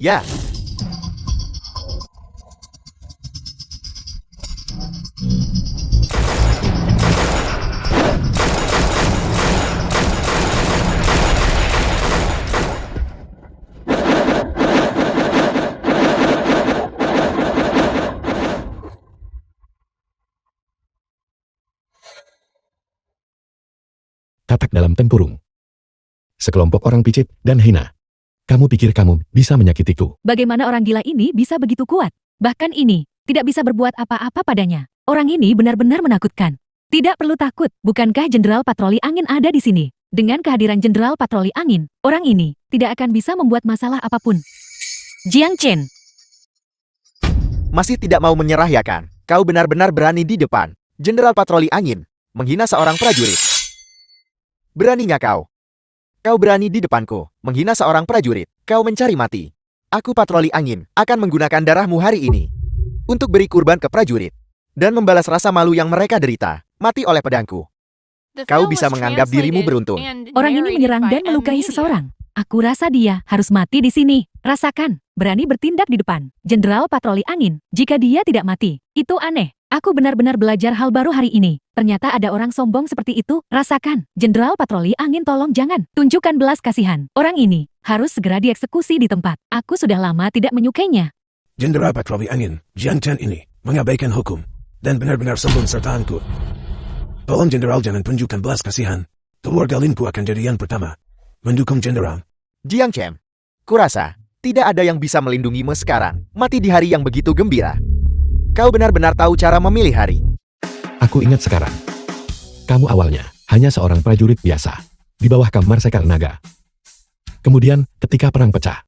Ya, Katak dalam tempurung. Sekelompok orang picit dan hina. Kamu pikir kamu bisa menyakitiku? Bagaimana orang gila ini bisa begitu kuat? Bahkan ini, tidak bisa berbuat apa-apa padanya. Orang ini benar-benar menakutkan. Tidak perlu takut, bukankah Jenderal Patroli Angin ada di sini? Dengan kehadiran Jenderal Patroli Angin, orang ini tidak akan bisa membuat masalah apapun. Jiang Chen, masih tidak mau menyerah ya kan? Kau benar-benar berani di depan Jenderal Patroli Angin, menghina seorang prajurit. Beraninya kau? Kau berani di depanku, menghina seorang prajurit. Kau mencari mati. Aku Patroli Angin, akan menggunakan darahmu hari ini untuk beri kurban ke prajurit dan membalas rasa malu yang mereka derita, mati oleh pedangku. Kau bisa menganggap dirimu beruntung. orang ini menyerang dan melukai seseorang. Aku rasa dia harus mati di sini. Rasakan, berani bertindak di depan Jenderal Patroli Angin. Jika dia tidak mati, itu aneh. Aku benar-benar belajar hal baru hari ini. Ternyata ada orang sombong seperti itu. Rasakan, Jenderal Patroli Angin, tolong jangan tunjukkan belas kasihan. Orang ini harus segera dieksekusi di tempat. Aku sudah lama tidak menyukainya. Jenderal Patroli Angin, Jiang Chen ini, mengabaikan hukum, dan benar-benar sombong sertaanku. Tolong Jenderal jangan tunjukkan belas kasihan. Keluarga Linku akan jadi yang pertama mendukung Jenderal. Jiang Chen, kurasa tidak ada yang bisa melindungimu sekarang. Mati di hari yang begitu gembira. Kau benar-benar tahu cara memilih hari. Aku ingat sekarang. Kamu awalnya hanya seorang prajurit biasa di bawah Kam Marsekal Naga. Kemudian, ketika perang pecah,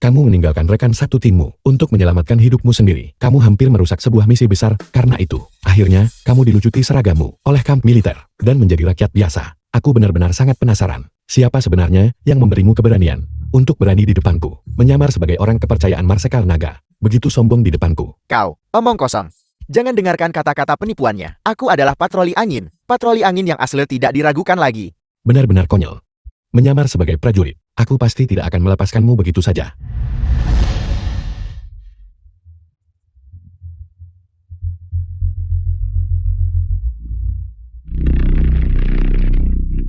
kamu meninggalkan rekan satu timmu untuk menyelamatkan hidupmu sendiri. Kamu hampir merusak sebuah misi besar karena itu. Akhirnya, kamu dilucuti seragamu oleh kamp militer dan menjadi rakyat biasa. Aku benar-benar sangat penasaran. Siapa sebenarnya yang memberimu keberanian untuk berani di depanku, menyamar sebagai orang kepercayaan Marsekal Naga, begitu sombong di depanku? Kau, omong kosong. Jangan dengarkan kata-kata penipuannya. Aku adalah Patroli Angin. Patroli Angin yang asli tidak diragukan lagi. Benar-benar konyol. Menyamar sebagai prajurit, aku pasti tidak akan melepaskanmu begitu saja.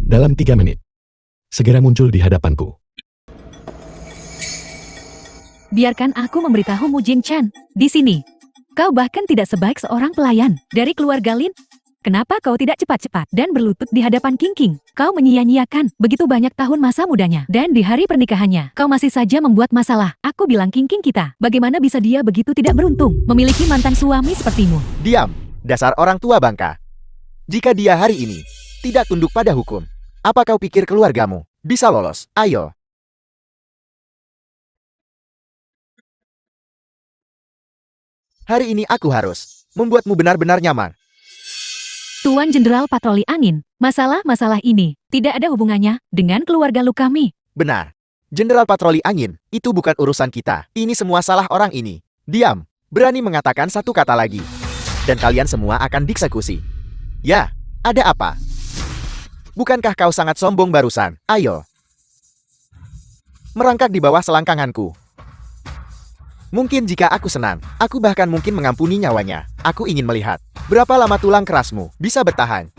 Dalam 3 menit, segera muncul di hadapanku. Biarkan aku memberitahumu, Jiang Chen. Di sini, kau bahkan tidak sebaik seorang pelayan dari keluarga Lin. Kenapa kau tidak cepat-cepat dan berlutut di hadapan King King? Kau menyia-nyiakan begitu banyak tahun masa mudanya. Dan di hari pernikahannya, kau masih saja membuat masalah. Aku bilang King King kita, bagaimana bisa dia begitu tidak beruntung memiliki mantan suami sepertimu? Diam, dasar orang tua bangka. Jika dia hari ini tidak tunduk pada hukum, apa kau pikir keluargamu bisa lolos? Ayo. Hari ini aku harus membuatmu benar-benar nyaman. Tuan Jenderal Patroli Angin, masalah-masalah ini tidak ada hubungannya dengan keluarga lu kami. Benar. Jenderal Patroli Angin, itu bukan urusan kita. Ini semua salah orang ini. Diam. Berani mengatakan satu kata lagi. Dan kalian semua akan dieksekusi. Ya, ada apa? Bukankah kau sangat sombong barusan? Ayo. Merangkak di bawah selangkanganku. Mungkin jika aku senang, aku bahkan mungkin mengampuni nyawanya. Aku ingin melihat berapa lama tulang kerasmu bisa bertahan.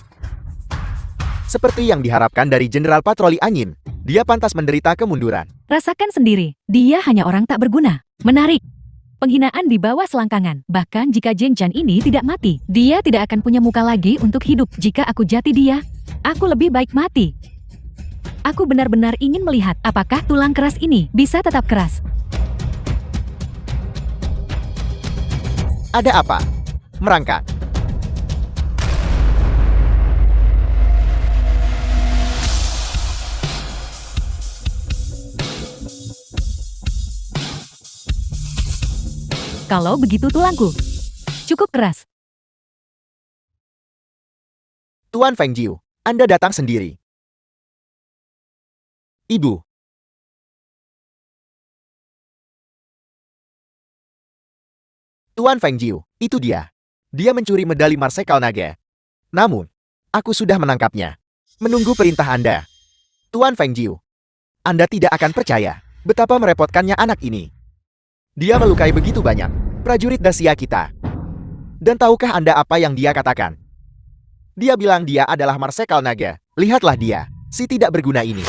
Seperti yang diharapkan dari Jenderal Patroli Angin, dia pantas menderita kemunduran. Rasakan sendiri, dia hanya orang tak berguna. Menarik. Penghinaan di bawah selangkangan. Bahkan jika Jiang Chen ini tidak mati, dia tidak akan punya muka lagi untuk hidup. Jika aku jati dia, aku lebih baik mati. Aku benar-benar ingin melihat apakah tulang keras ini bisa tetap keras. Ada apa? Merangkak. Kalau begitu tulangku cukup keras. Tuan Feng Jiu, Anda datang sendiri. Ibu. Tuan Feng Jiu, itu dia. Dia mencuri medali Marsekal Naga. Namun, aku sudah menangkapnya. Menunggu perintah Anda. Tuan Feng Jiu, Anda tidak akan percaya betapa merepotkannya anak ini. Dia melukai begitu banyak prajurit Dacia kita. Dan tahukah Anda apa yang dia katakan? Dia bilang dia adalah Marsekal Naga. Lihatlah dia, si tidak berguna ini.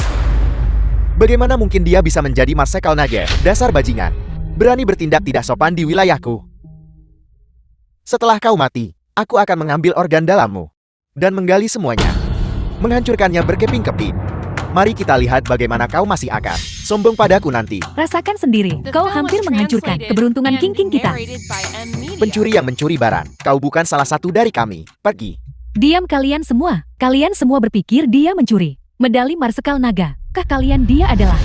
Bagaimana mungkin dia bisa menjadi Marsekal Naga? Dasar bajingan. Berani bertindak tidak sopan di wilayahku. Setelah kau mati, aku akan mengambil organ dalammu dan menggali semuanya, menghancurkannya berkeping-keping. Mari kita lihat bagaimana kau masih akan sombong padaku nanti. Rasakan sendiri, kau hampir menghancurkan keberuntungan King kita. Pencuri yang mencuri barang, kau bukan salah satu dari kami. Pergi. Diam kalian semua. Kalian semua berpikir dia mencuri medali Marsekal Naga. Kah kalian dia adalah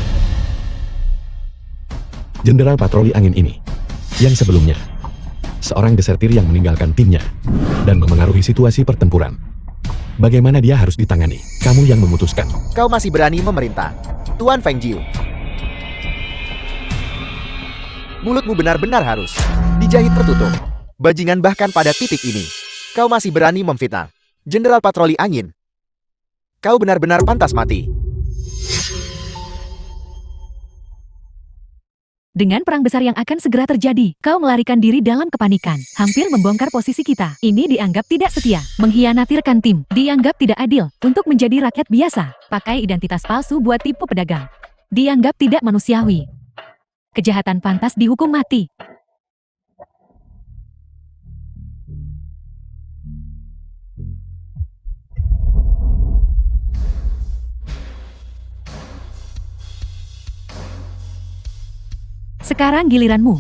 Jenderal patroli angin ini, yang sebelumnya seorang desertir yang meninggalkan timnya dan memengaruhi situasi pertempuran. Bagaimana dia harus ditangani? Kamu yang memutuskan. Kau masih berani memerintah, Tuan Feng Jiu. Mulutmu benar-benar harus dijahit tertutup. Bajingan, bahkan pada titik ini, kau masih berani memfitnah Jenderal patroli angin. Kau benar-benar pantas mati. dengan perang besar yang akan segera terjadi. Kau melarikan diri dalam kepanikan, hampir membongkar posisi kita. Ini dianggap tidak setia, mengkhianati rekan tim, dianggap tidak adil, untuk menjadi rakyat biasa, pakai identitas palsu buat tipu pedagang. Dianggap tidak manusiawi. Kejahatan pantas dihukum mati. Sekarang giliranmu.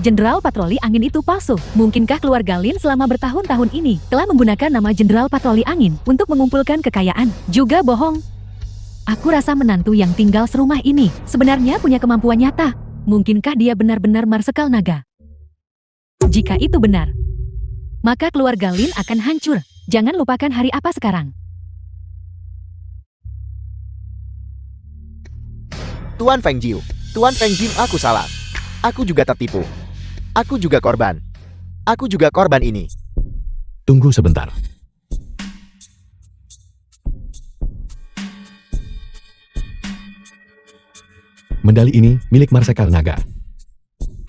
Jenderal patroli angin itu palsu. Mungkinkah keluarga Lin selama bertahun-tahun ini telah menggunakan nama Jenderal patroli angin untuk mengumpulkan kekayaan? Juga bohong. Aku rasa menantu yang tinggal serumah ini sebenarnya punya kemampuan nyata. Mungkinkah dia benar-benar Marsekal Naga? Jika itu benar, maka keluarga Lin akan hancur. Jangan lupakan hari apa sekarang. Tuan Feng Jiu, aku salah. Aku juga tertipu. Aku juga korban. Aku juga korban ini. Tunggu sebentar. Medali ini milik Marsekal Naga,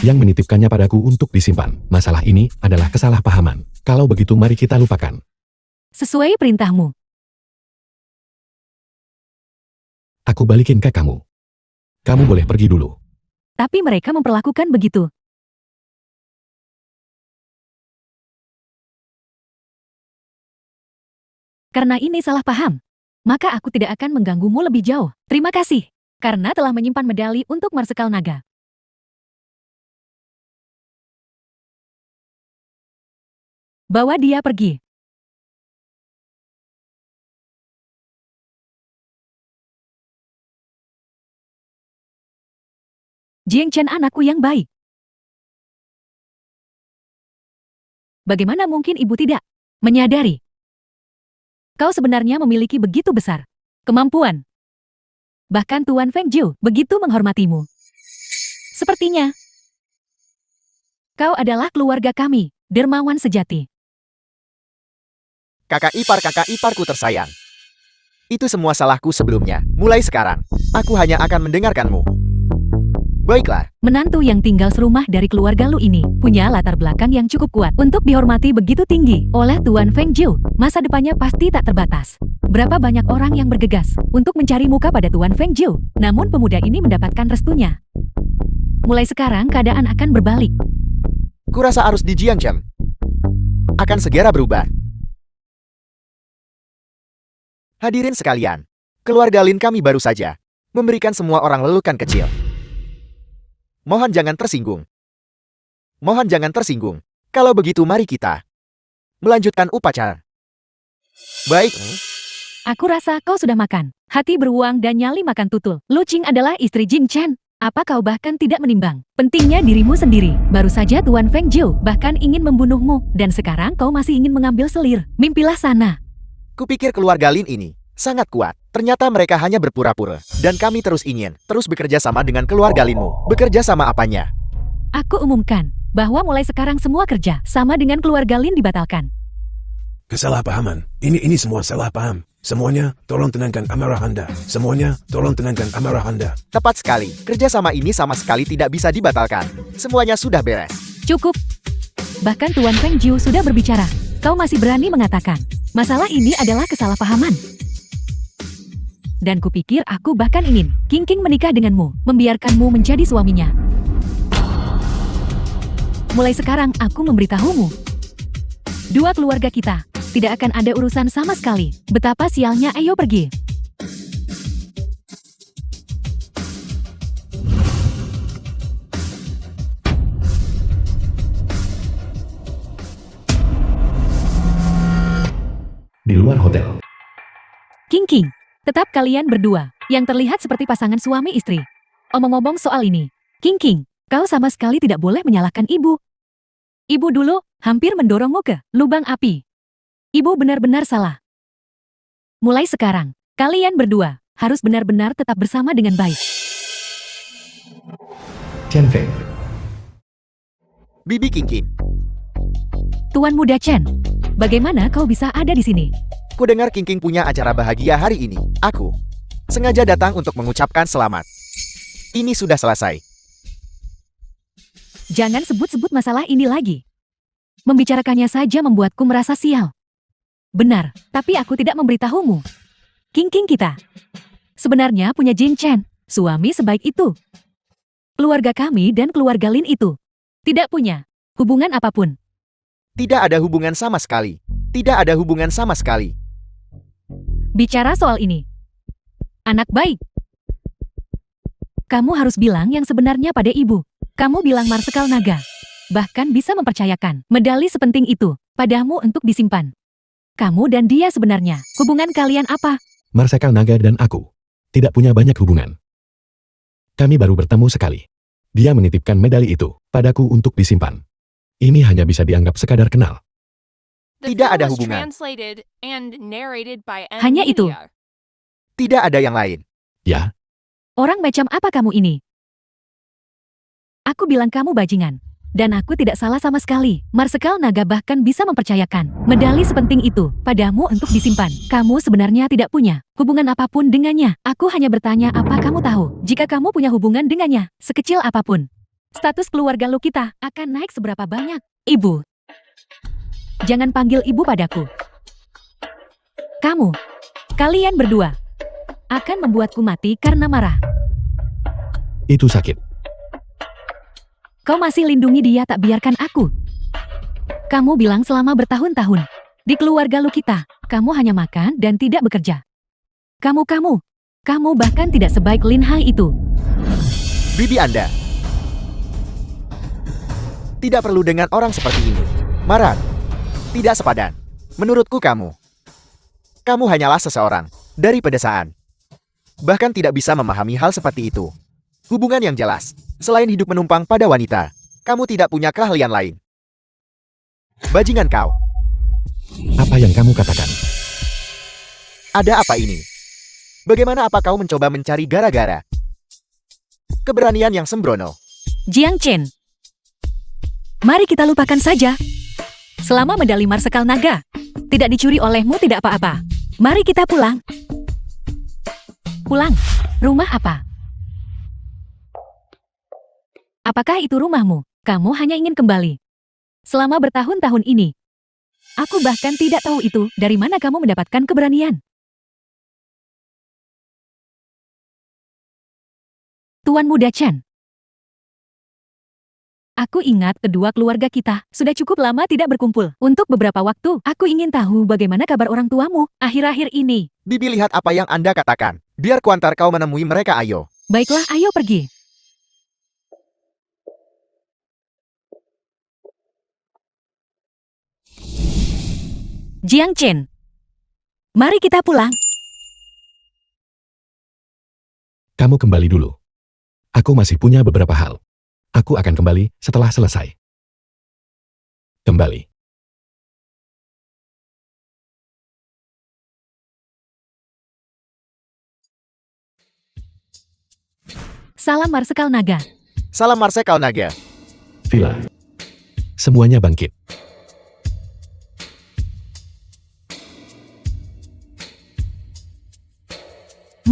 yang menitipkannya padaku untuk disimpan. Masalah ini adalah kesalahpahaman. Kalau begitu mari kita lupakan. Sesuai perintahmu. Aku balikin ke kamu. Kamu boleh pergi dulu. Tapi mereka memperlakukan begitu. Karena ini salah paham, maka aku tidak akan mengganggumu lebih jauh. Terima kasih, karena telah menyimpan medali untuk Marsekal Naga. Bawa dia pergi. Jiang Chen, anakku yang baik. Bagaimana mungkin ibu tidak menyadari? Kau sebenarnya memiliki begitu besar kemampuan. Bahkan Tuan Feng Jiu begitu menghormatimu. Sepertinya kau adalah keluarga kami, dermawan sejati. Kakak iparku tersayang. Itu semua salahku sebelumnya. Mulai sekarang, aku hanya akan mendengarkanmu. Baiklah. Menantu yang tinggal serumah dari keluarga Lu ini punya latar belakang yang cukup kuat untuk dihormati begitu tinggi oleh Tuan Feng Jiu. Masa depannya pasti tak terbatas. Berapa banyak orang yang bergegas untuk mencari muka pada Tuan Feng Jiu, namun pemuda ini mendapatkan restunya. Mulai sekarang keadaan akan berbalik. Kurasa arus di Jiangchen akan segera berubah. Hadirin sekalian, keluarga Lin kami baru saja memberikan semua orang lelukan kecil. Mohon jangan tersinggung. Mohon jangan tersinggung. Kalau begitu mari kita melanjutkan upacara. Baik. Aku rasa kau sudah makan. Hati beruang dan nyali makan tutul. Lu Qing adalah istri Jing Chen. Apa kau bahkan tidak menimbang pentingnya dirimu sendiri? Baru saja Tuan Feng Jiu bahkan ingin membunuhmu. Dan sekarang kau masih ingin mengambil selir. Mimpilah sana. Kupikir keluarga Lin ini sangat kuat. Ternyata mereka hanya berpura-pura. Dan kami terus ingin terus bekerja sama dengan keluarga Linmu. Bekerja sama apanya? Aku umumkan bahwa mulai sekarang semua kerja sama dengan keluarga Lin dibatalkan. Kesalahpahaman. Ini semua salah paham. Semuanya, tolong tenangkan amarah Anda. Semuanya, tolong tenangkan amarah Anda. Tepat sekali, kerjasama ini sama sekali tidak bisa dibatalkan. Semuanya sudah beres. Cukup. Bahkan Tuan Feng Jiu sudah berbicara. Kau masih berani mengatakan, masalah ini adalah kesalahpahaman. Dan kupikir aku bahkan ingin King King menikah denganmu, membiarkanmu menjadi suaminya. Mulai sekarang aku memberitahumu. Dua keluarga kita tidak akan ada urusan sama sekali. Betapa sialnya, ayo pergi. Di luar hotel, King King, tetap kalian berdua yang terlihat seperti pasangan suami istri. Omong-omong soal ini, King King, kau sama sekali tidak boleh menyalahkan ibu. Ibu dulu hampir mendorongmu ke lubang api. Ibu benar-benar salah. Mulai sekarang, kalian berdua harus benar-benar tetap bersama dengan baik. Chen Feng. Bibi King King, Tuan Muda Chen, bagaimana kau bisa ada di sini? ku dengar King King punya acara bahagia hari ini. Aku sengaja datang untuk mengucapkan selamat. Ini sudah selesai. Jangan sebut-sebut masalah ini lagi. Membicarakannya saja membuatku merasa sial. Benar, tapi aku tidak memberitahumu. King King kita sebenarnya punya Jin Chen, suami sebaik itu. Keluarga kami dan keluarga Lin itu tidak punya hubungan apapun. Tidak ada hubungan sama sekali. Tidak ada hubungan sama sekali. Bicara soal ini, anak baik, kamu harus bilang yang sebenarnya pada ibu. Kamu bilang Marsekal Naga bahkan bisa mempercayakan medali sepenting itu padamu untuk disimpan. Kamu dan dia sebenarnya, hubungan kalian apa? Marsekal Naga dan aku tidak punya banyak hubungan. Kami baru bertemu sekali. Dia menitipkan medali itu padaku untuk disimpan. Ini hanya bisa dianggap sekadar kenal. Tidak ada hubungan. Hanya itu. Tidak ada yang lain. Ya, Orang macam apa kamu ini? Aku bilang kamu bajingan. Dan aku tidak salah sama sekali. Marsekal Naga bahkan bisa mempercayakan medali sepenting itu padamu untuk disimpan. Kamu sebenarnya tidak punya hubungan apapun dengannya. Aku hanya bertanya apa kamu tahu jika kamu punya hubungan dengannya, sekecil apapun. Status keluarga lu kita akan naik seberapa banyak. Ibu. Jangan panggil ibu padaku. Kalian berdua akan membuatku mati karena marah. itu sakit. Kau masih lindungi dia, tak biarkan aku. Kamu bilang selama bertahun-tahun di keluarga lu kita, kamu hanya makan dan tidak bekerja. Kamu bahkan tidak sebaik Lin Hai itu. Bibi Anda tidak perlu dengan orang seperti ini. Marat, tidak sepadan. Menurutku kamu hanyalah seseorang dari pedesaan. Bahkan tidak bisa memahami hal seperti itu. Hubungan yang jelas, selain hidup menumpang pada wanita, kamu tidak punya keahlian lain. Bajingan kau. Apa yang kamu katakan? Ada apa ini? Bagaimana apa kau mencoba mencari gara-gara? Keberanian yang sembrono. Jiang Chen, mari kita lupakan saja. Selama medali Marsekal Naga tidak dicuri olehmu, tidak apa-apa. Mari kita pulang. Pulang? Rumah apa? Apakah itu rumahmu? Kamu hanya ingin kembali. Selama bertahun-tahun ini, aku bahkan tidak tahu itu dari mana kamu mendapatkan keberanian. Tuan Muda Chen, aku ingat kedua keluarga kita sudah cukup lama tidak berkumpul. Untuk beberapa waktu, aku ingin tahu bagaimana kabar orang tuamu akhir-akhir ini. Bibi, lihat apa yang Anda katakan. Biar kuantar kau menemui mereka, ayo. Baiklah, ayo pergi. Jiang Chen, mari kita pulang. Kamu kembali dulu. Aku masih punya beberapa hal. Aku akan kembali setelah selesai. Kembali. Salam Marsekal Naga. Salam Marsekal Naga. Villa. Semuanya bangkit.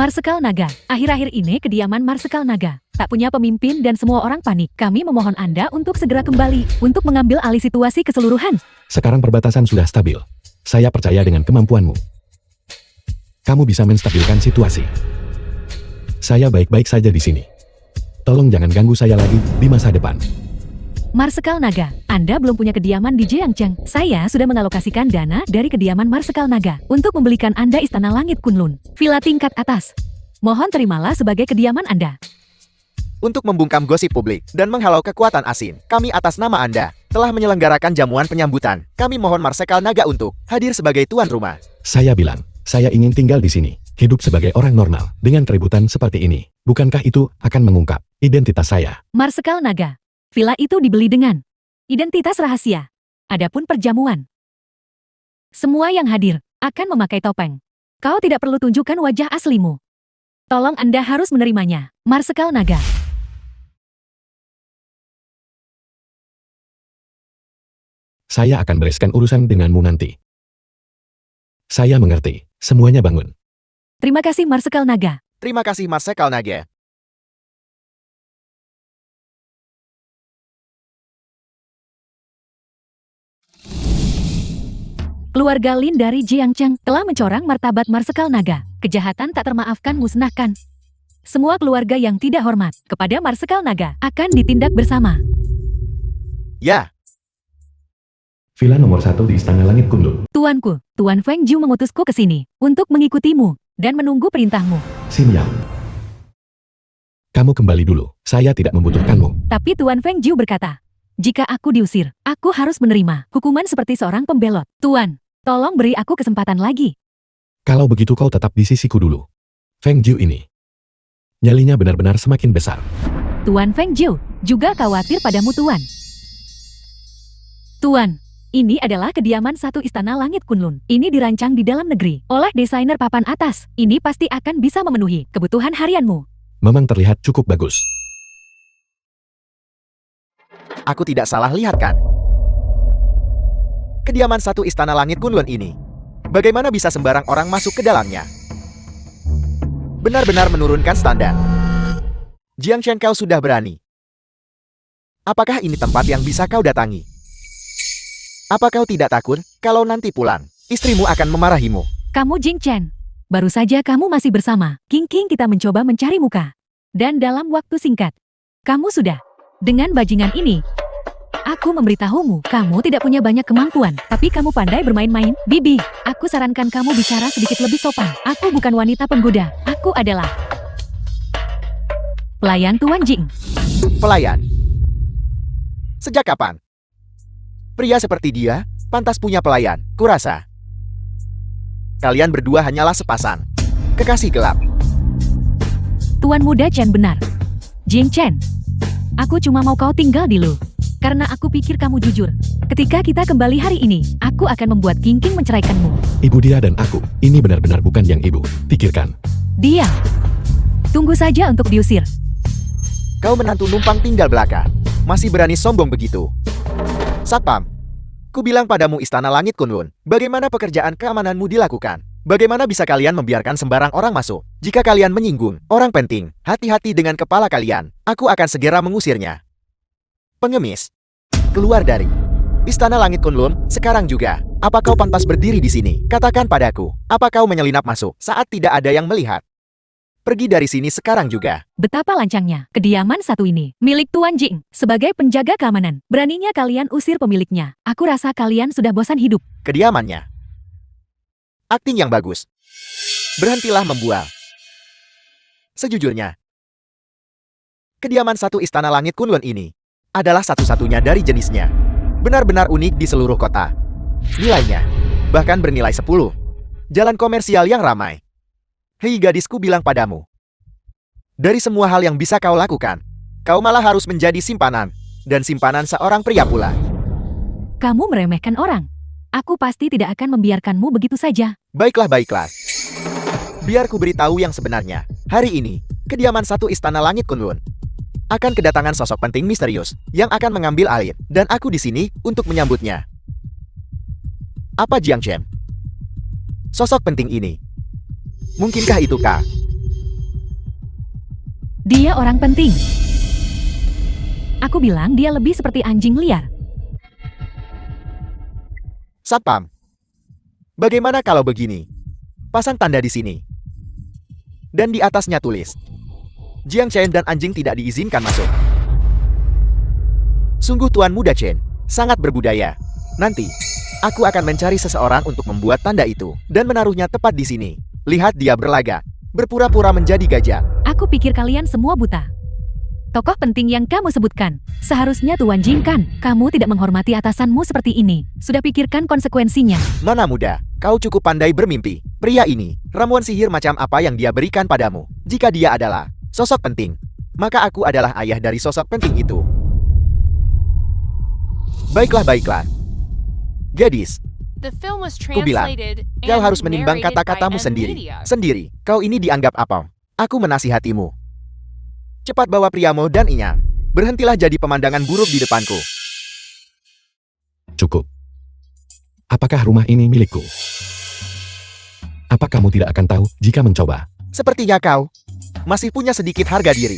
Marsekal Naga, akhir-akhir ini kediaman Marsekal Naga tak punya pemimpin dan semua orang panik. Kami memohon Anda untuk segera kembali untuk mengambil alih situasi keseluruhan. Sekarang perbatasan sudah stabil. Saya percaya dengan kemampuanmu. Kamu bisa menstabilkan situasi. Saya baik-baik saja di sini. Tolong jangan ganggu saya lagi di masa depan. Marsekal Naga, Anda belum punya kediaman di Jiangcheng. Saya sudah mengalokasikan dana dari kediaman Marsekal Naga untuk membelikan Anda Istana Langit Kunlun, villa tingkat atas. Mohon terimalah sebagai kediaman Anda. Untuk membungkam gosip publik dan menghalau kekuatan asing, kami atas nama Anda telah menyelenggarakan jamuan penyambutan. Kami mohon Marsekal Naga untuk hadir sebagai tuan rumah. Saya bilang, saya ingin tinggal di sini, hidup sebagai orang normal, dengan keributan seperti ini. Bukankah itu akan mengungkap identitas saya? Marsekal Naga, villa itu dibeli dengan identitas rahasia. Adapun perjamuan, semua yang hadir akan memakai topeng. Kau tidak perlu tunjukkan wajah aslimu. Tolong Anda harus menerimanya, Marsekal Naga. Saya akan bereskan urusan denganmu nanti. Saya mengerti. Semuanya bangun. Terima kasih Marsekal Naga. Terima kasih Marsekal Naga. Keluarga Lin dari Jiangcheng telah mencorang martabat Marsekal Naga. Kejahatan tak termaafkan musnahkan. Semua keluarga yang tidak hormat kepada Marsekal Naga akan ditindak bersama. Ya, Villa nomor 1 di Istana Langit Kunlun. Tuanku, Tuan Feng Jiu mengutusku ke sini untuk mengikutimu dan menunggu perintahmu. Xin Yang. Kamu kembali dulu. Saya tidak membutuhkanmu. Tapi Tuan Feng Jiu berkata, jika aku diusir, aku harus menerima hukuman seperti seorang pembelot. Tuan, tolong beri aku kesempatan lagi. Kalau begitu kau tetap di sisiku dulu. Feng Jiu ini. Nyalinya benar-benar semakin besar. Tuan Feng Jiu juga khawatir padamu Tuan. Tuan, ini adalah kediaman satu Istana Langit Kunlun. Ini dirancang di dalam negeri oleh desainer papan atas. Ini pasti akan bisa memenuhi kebutuhan harianmu. Memang terlihat cukup bagus. aku tidak salah lihat kan? Kediaman satu Istana Langit Kunlun ini. Bagaimana bisa sembarang orang masuk ke dalamnya? Benar-benar menurunkan standar. Jiangchen, kau sudah berani. Apakah ini tempat yang bisa kau datangi? Apa kau tidak takut kalau nanti pulang, istrimu akan memarahimu? Kamu Jing Chen. Baru saja kamu masih bersama King King, kita mencoba mencari muka. Dan dalam waktu singkat, kamu sudah. Dengan bajingan ini, aku memberitahumu, kamu tidak punya banyak kemampuan, tapi kamu pandai bermain-main. Bibi, aku sarankan kamu bicara sedikit lebih sopan. Aku bukan wanita penggoda, aku adalah pelayan Tuan Jing. Pelayan? Sejak kapan? Pria seperti dia, pantas punya pelayan, kurasa. Kalian berdua hanyalah sepasang kekasih gelap. Tuan muda Chen benar. Jing Chen, aku cuma mau kau tinggal di Lu. Karena aku pikir kamu jujur. Ketika kita kembali hari ini, aku akan membuat King King menceraikanmu. Ibu dia dan aku, ini benar-benar bukan yang ibu pikirkan. Dia. Tunggu saja untuk diusir. Kau menantu numpang tinggal belaka. Masih berani sombong begitu. Satpam, ku bilang padamu Istana Langit Kunlun, bagaimana pekerjaan keamananmu dilakukan? Bagaimana bisa kalian membiarkan sembarang orang masuk? Jika kalian menyinggung orang penting, hati-hati dengan kepala kalian. Aku akan segera mengusirnya. Pengemis, keluar dari Istana Langit Kunlun sekarang juga. Apa kau pantas berdiri di sini? Katakan padaku, apa kau menyelinap masuk saat tidak ada yang melihat? Pergi dari sini sekarang juga. Betapa lancangnya kediaman satu ini, milik Tuan Jing. Sebagai penjaga keamanan, beraninya kalian usir pemiliknya. Aku rasa kalian sudah bosan hidup. Kediamannya. Akting yang bagus. Berhentilah membual. Sejujurnya, kediaman satu Istana Langit Kunlun ini adalah satu-satunya dari jenisnya. Benar-benar unik di seluruh kota. Nilainya bahkan bernilai 10. Jalan komersial yang ramai. Hei gadisku, bilang padamu. Dari semua hal yang bisa kau lakukan, kau malah harus menjadi simpanan. Dan simpanan seorang pria pula. Kamu meremehkan orang. Aku pasti tidak akan membiarkanmu begitu saja. Baiklah, baiklah. Biar ku beritahu yang sebenarnya. Hari ini, kediaman satu Istana Langit Kunlun akan kedatangan sosok penting misterius yang akan mengambil alih. Dan aku di sini untuk menyambutnya. Apa Jiang Chen? Sosok penting ini. Mungkinkah itu kah? Dia orang penting. Aku bilang dia lebih seperti anjing liar. Satpam. Bagaimana kalau begini? Pasang tanda di sini. Dan di atasnya tulis, Jiang Chen dan anjing tidak diizinkan masuk. Sungguh Tuan Muda Chen, sangat berbudaya. Nanti, aku akan mencari seseorang untuk membuat tanda itu dan menaruhnya tepat di sini. Lihat dia berlagak, berpura-pura menjadi gajah. Aku pikir kalian semua buta. Tokoh penting yang kamu sebutkan, seharusnya Tuan Jing kan? Kamu tidak menghormati atasanmu seperti ini. Sudah pikirkan konsekuensinya. Nona muda, kau cukup pandai bermimpi. Pria ini, ramuan sihir macam apa yang dia berikan padamu? Jika dia adalah sosok penting, maka aku adalah ayah dari sosok penting itu. Baiklah. Gadis, Ku bilang, kau harus menimbang kata-katamu sendiri. Kau ini dianggap apa? Aku menasihatimu. Cepat bawa priamu dan Inyang. Berhentilah jadi pemandangan buruk di depanku. Cukup. Apakah rumah ini milikku? Apa kamu tidak akan tahu jika mencoba? Sepertinya kau masih punya sedikit harga diri.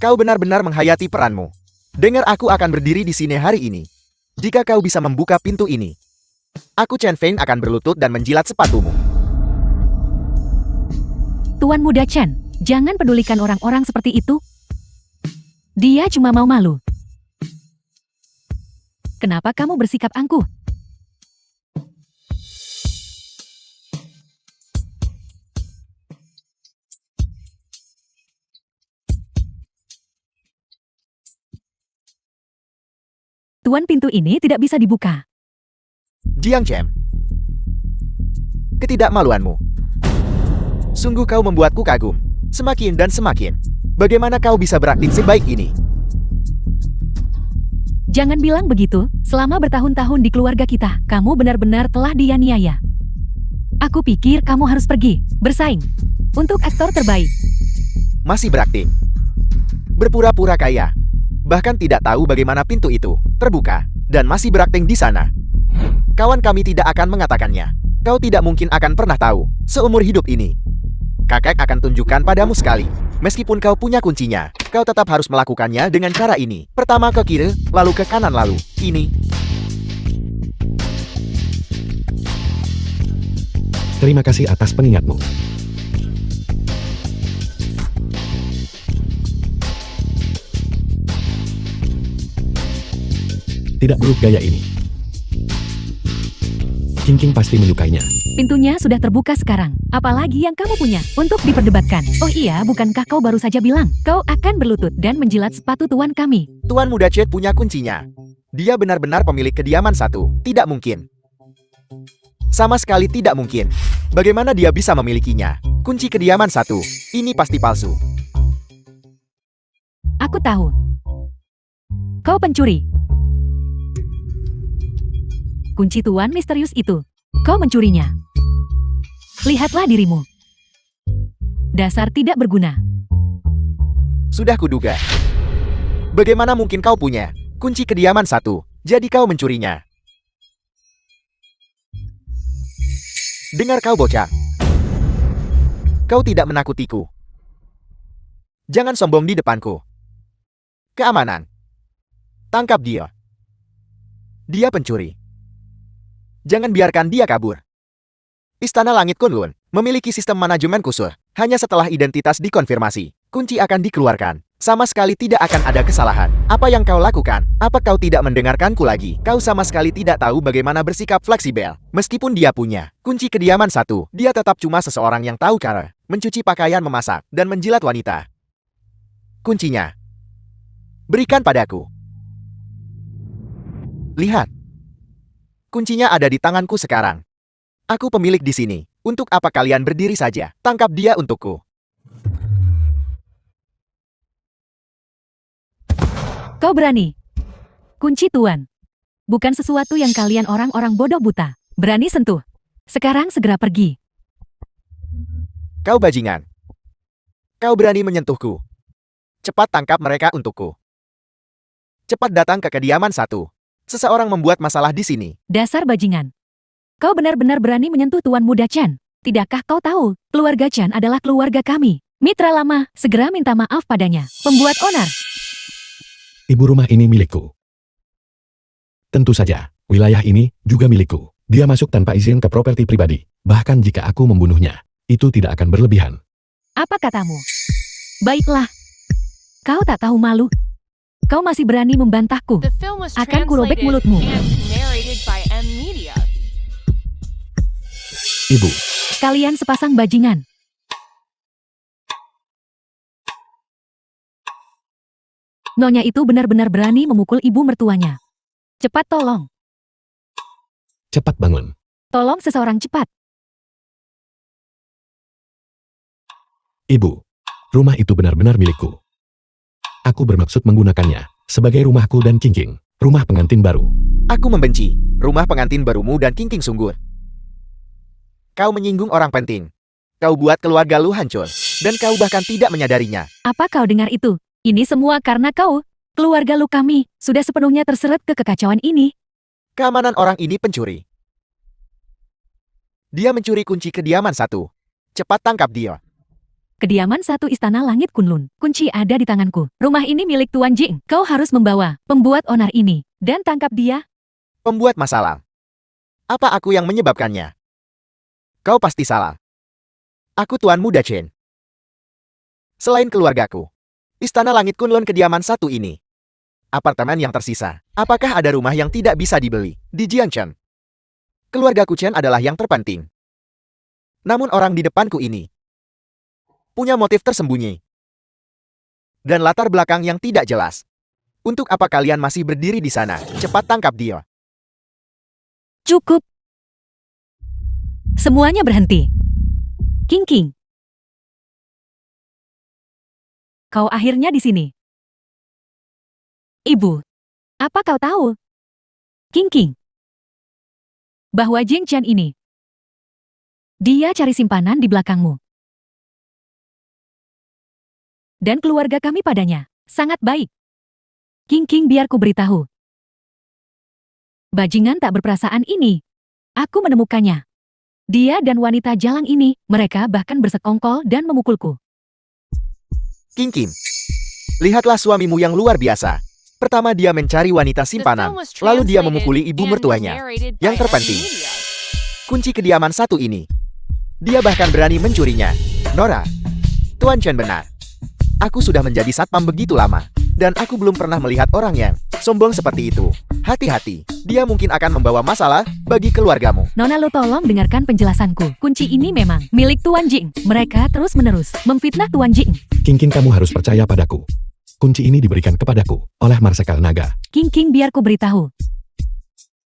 Kau benar-benar menghayati peranmu. Dengar, aku akan berdiri di sini hari ini. Jika kau bisa membuka pintu ini, aku Chen Feng akan berlutut dan menjilat sepatumu. Tuan Muda Chen, jangan pedulikan orang-orang seperti itu. Dia cuma mau malu. Kenapa kamu bersikap angkuh? Tuan, pintu ini tidak bisa dibuka. Jiang Chen, ketidakmaluanmu. Sungguh kau membuatku kagum. Semakin dan semakin. Bagaimana kau bisa berakting sebaik ini? Jangan bilang begitu, selama bertahun-tahun di keluarga kita, kamu benar-benar telah dianiaya. Aku pikir kamu harus pergi, bersaing, untuk aktor terbaik. Masih berakting. Berpura-pura kaya. Bahkan tidak tahu bagaimana pintu itu terbuka, dan masih berakting di sana. Kawan kami tidak akan mengatakannya. Kau tidak mungkin akan pernah tahu, seumur hidup ini. Kakek akan tunjukkan padamu sekali. Meskipun kau punya kuncinya, kau tetap harus melakukannya dengan cara ini. Pertama ke kiri, lalu ke kanan, lalu ini. Terima kasih atas pengingatmu. Tidak buruk gaya ini. King pasti menyukainya. Pintunya sudah terbuka sekarang. Apalagi yang kamu punya untuk diperdebatkan. Oh iya, bukankah kau baru saja bilang kau akan berlutut dan menjilat sepatu tuan kami? Tuan Muda Chet punya kuncinya. Dia benar-benar pemilik kediaman satu. Tidak mungkin. Sama sekali tidak mungkin. Bagaimana dia bisa memilikinya? Kunci kediaman satu. Ini pasti palsu. Aku tahu. Kau pencuri. Kunci tuan misterius itu. Kau mencurinya. Lihatlah dirimu. Dasar tidak berguna. Sudah kuduga. Bagaimana mungkin kau punya kunci kediaman satu, jadi kau mencurinya? Dengar kau bocah. Kau tidak menakutiku. Jangan sombong di depanku. Keamanan. Tangkap dia. Dia pencuri. Jangan biarkan dia kabur. Istana Langit Kunlun memiliki sistem manajemen khusus. Hanya setelah identitas dikonfirmasi, kunci akan dikeluarkan. Sama sekali tidak akan ada kesalahan. Apa yang kau lakukan? Apa kau tidak mendengarkanku lagi? Kau sama sekali tidak tahu bagaimana bersikap fleksibel. Meskipun dia punya kunci kediaman satu, dia tetap cuma seseorang yang tahu cara mencuci pakaian, memasak, dan menjilat wanita. Kuncinya berikan padaku. Lihat. Kuncinya ada di tanganku sekarang. Aku pemilik di sini. Untuk apa kalian berdiri saja? Tangkap dia untukku. Kau berani. Kunci tuan. Bukan sesuatu yang kalian orang-orang bodoh buta berani sentuh. Sekarang segera pergi. Kau bajingan. Kau berani menyentuhku. Cepat tangkap mereka untukku. Cepat datang ke kediaman satu. Seseorang membuat masalah di sini. Dasar bajingan. Kau benar-benar berani menyentuh Tuan Muda Chan. Tidakkah kau tahu, keluarga Chan adalah keluarga kami. Mitra lama, segera minta maaf padanya. Pembuat onar. Ibu rumah ini milikku. Tentu saja, wilayah ini juga milikku. Dia masuk tanpa izin ke properti pribadi. Bahkan jika aku membunuhnya, itu tidak akan berlebihan. Apa katamu? Baiklah. Kau tak tahu malu. Kau masih berani membantahku. The film was Akan kurobek translated mulutmu. and narrated by M Media. Ibu, Kalian sepasang bajingan. Nyonya itu benar-benar berani memukul ibu mertuanya. Cepat tolong. cepat bangun. Tolong seseorang cepat. Ibu, rumah itu benar-benar milikku. Aku bermaksud menggunakannya sebagai rumahku dan Kingking, rumah pengantin baru. Aku membenci rumah pengantin barumu dan Kingking Sunggur. Kau menyinggung orang penting. Kau buat keluarga lu hancur. Dan kau bahkan tidak menyadarinya. Apa kau dengar itu? Ini semua karena kau. Keluarga lu kami sudah sepenuhnya terseret ke kekacauan ini. Keamanan orang ini pencuri. Dia mencuri kunci kediaman 1. Cepat tangkap dia. Kediaman 1 Istana Langit Kunlun. Kunci ada di tanganku. Rumah ini milik Tuan Jing. Kau harus membawa pembuat onar ini. Dan tangkap dia. Pembuat masalah. Apa aku yang menyebabkannya? Kau pasti salah. Aku Tuan Muda Chen. Selain keluargaku, Istana Langit Kunlun kediaman 1 ini. Apartemen yang tersisa. Apakah ada rumah yang tidak bisa dibeli di Jiangchen? Keluargaku Chen adalah yang terpenting. Namun orang di depanku ini punya motif tersembunyi dan latar belakang yang tidak jelas. Untuk apa kalian masih berdiri di sana? Cepat tangkap dia. Cukup. Semuanya berhenti. Kingking. Kau akhirnya di sini. Ibu, apa kau tahu? Kingking. Bahwa Jing Chen ini. Dia cari simpanan di belakangmu. Dan keluarga kami padanya. Sangat baik. Kingking biar ku beritahu. Bajingan tak berperasaan ini. Aku menemukannya. Dia dan wanita jalang ini, mereka bahkan bersekongkol dan memukulku. Kingking, lihatlah suamimu yang luar biasa. Pertama dia mencari wanita The simpanan, film was lalu dia translated memukuli ibu and mertuanya. narrated Yang by terpenting, M Media. kunci kediaman 1 ini. Dia bahkan berani mencurinya. Nora, Tuan Chen benar. Aku sudah menjadi satpam begitu lama, dan aku belum pernah melihat orang yang sombong seperti itu. Hati-hati, dia mungkin akan membawa masalah bagi keluargamu. Nona lo tolong dengarkan penjelasanku. Kunci ini memang milik Tuan Jing. Mereka terus-menerus memfitnah Tuan Jing. Kingking, kamu harus percaya padaku. Kunci ini diberikan kepadaku oleh Marsekal Naga. Kingking biar ku beritahu.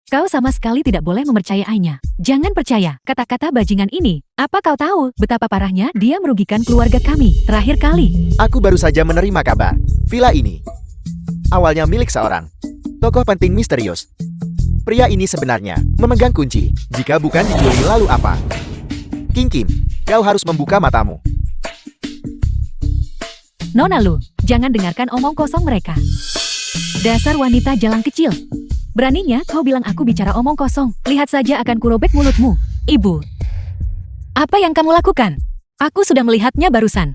Kau sama sekali tidak boleh mempercayainya. Jangan percaya kata-kata bajingan ini. Apa kau tahu betapa parahnya dia merugikan keluarga kami terakhir kali? Aku baru saja menerima kabar. Villa ini awalnya milik seorang tokoh penting misterius. Pria ini sebenarnya memegang kunci. Jika bukan dicuri lalu apa? Kingking, kau harus membuka matamu. Nona lu, jangan dengarkan omong kosong mereka. Dasar wanita jalang kecil. Beraninya kau bilang aku bicara omong kosong. Lihat saja akan kurobek mulutmu. Ibu. Apa yang kamu lakukan? Aku sudah melihatnya barusan.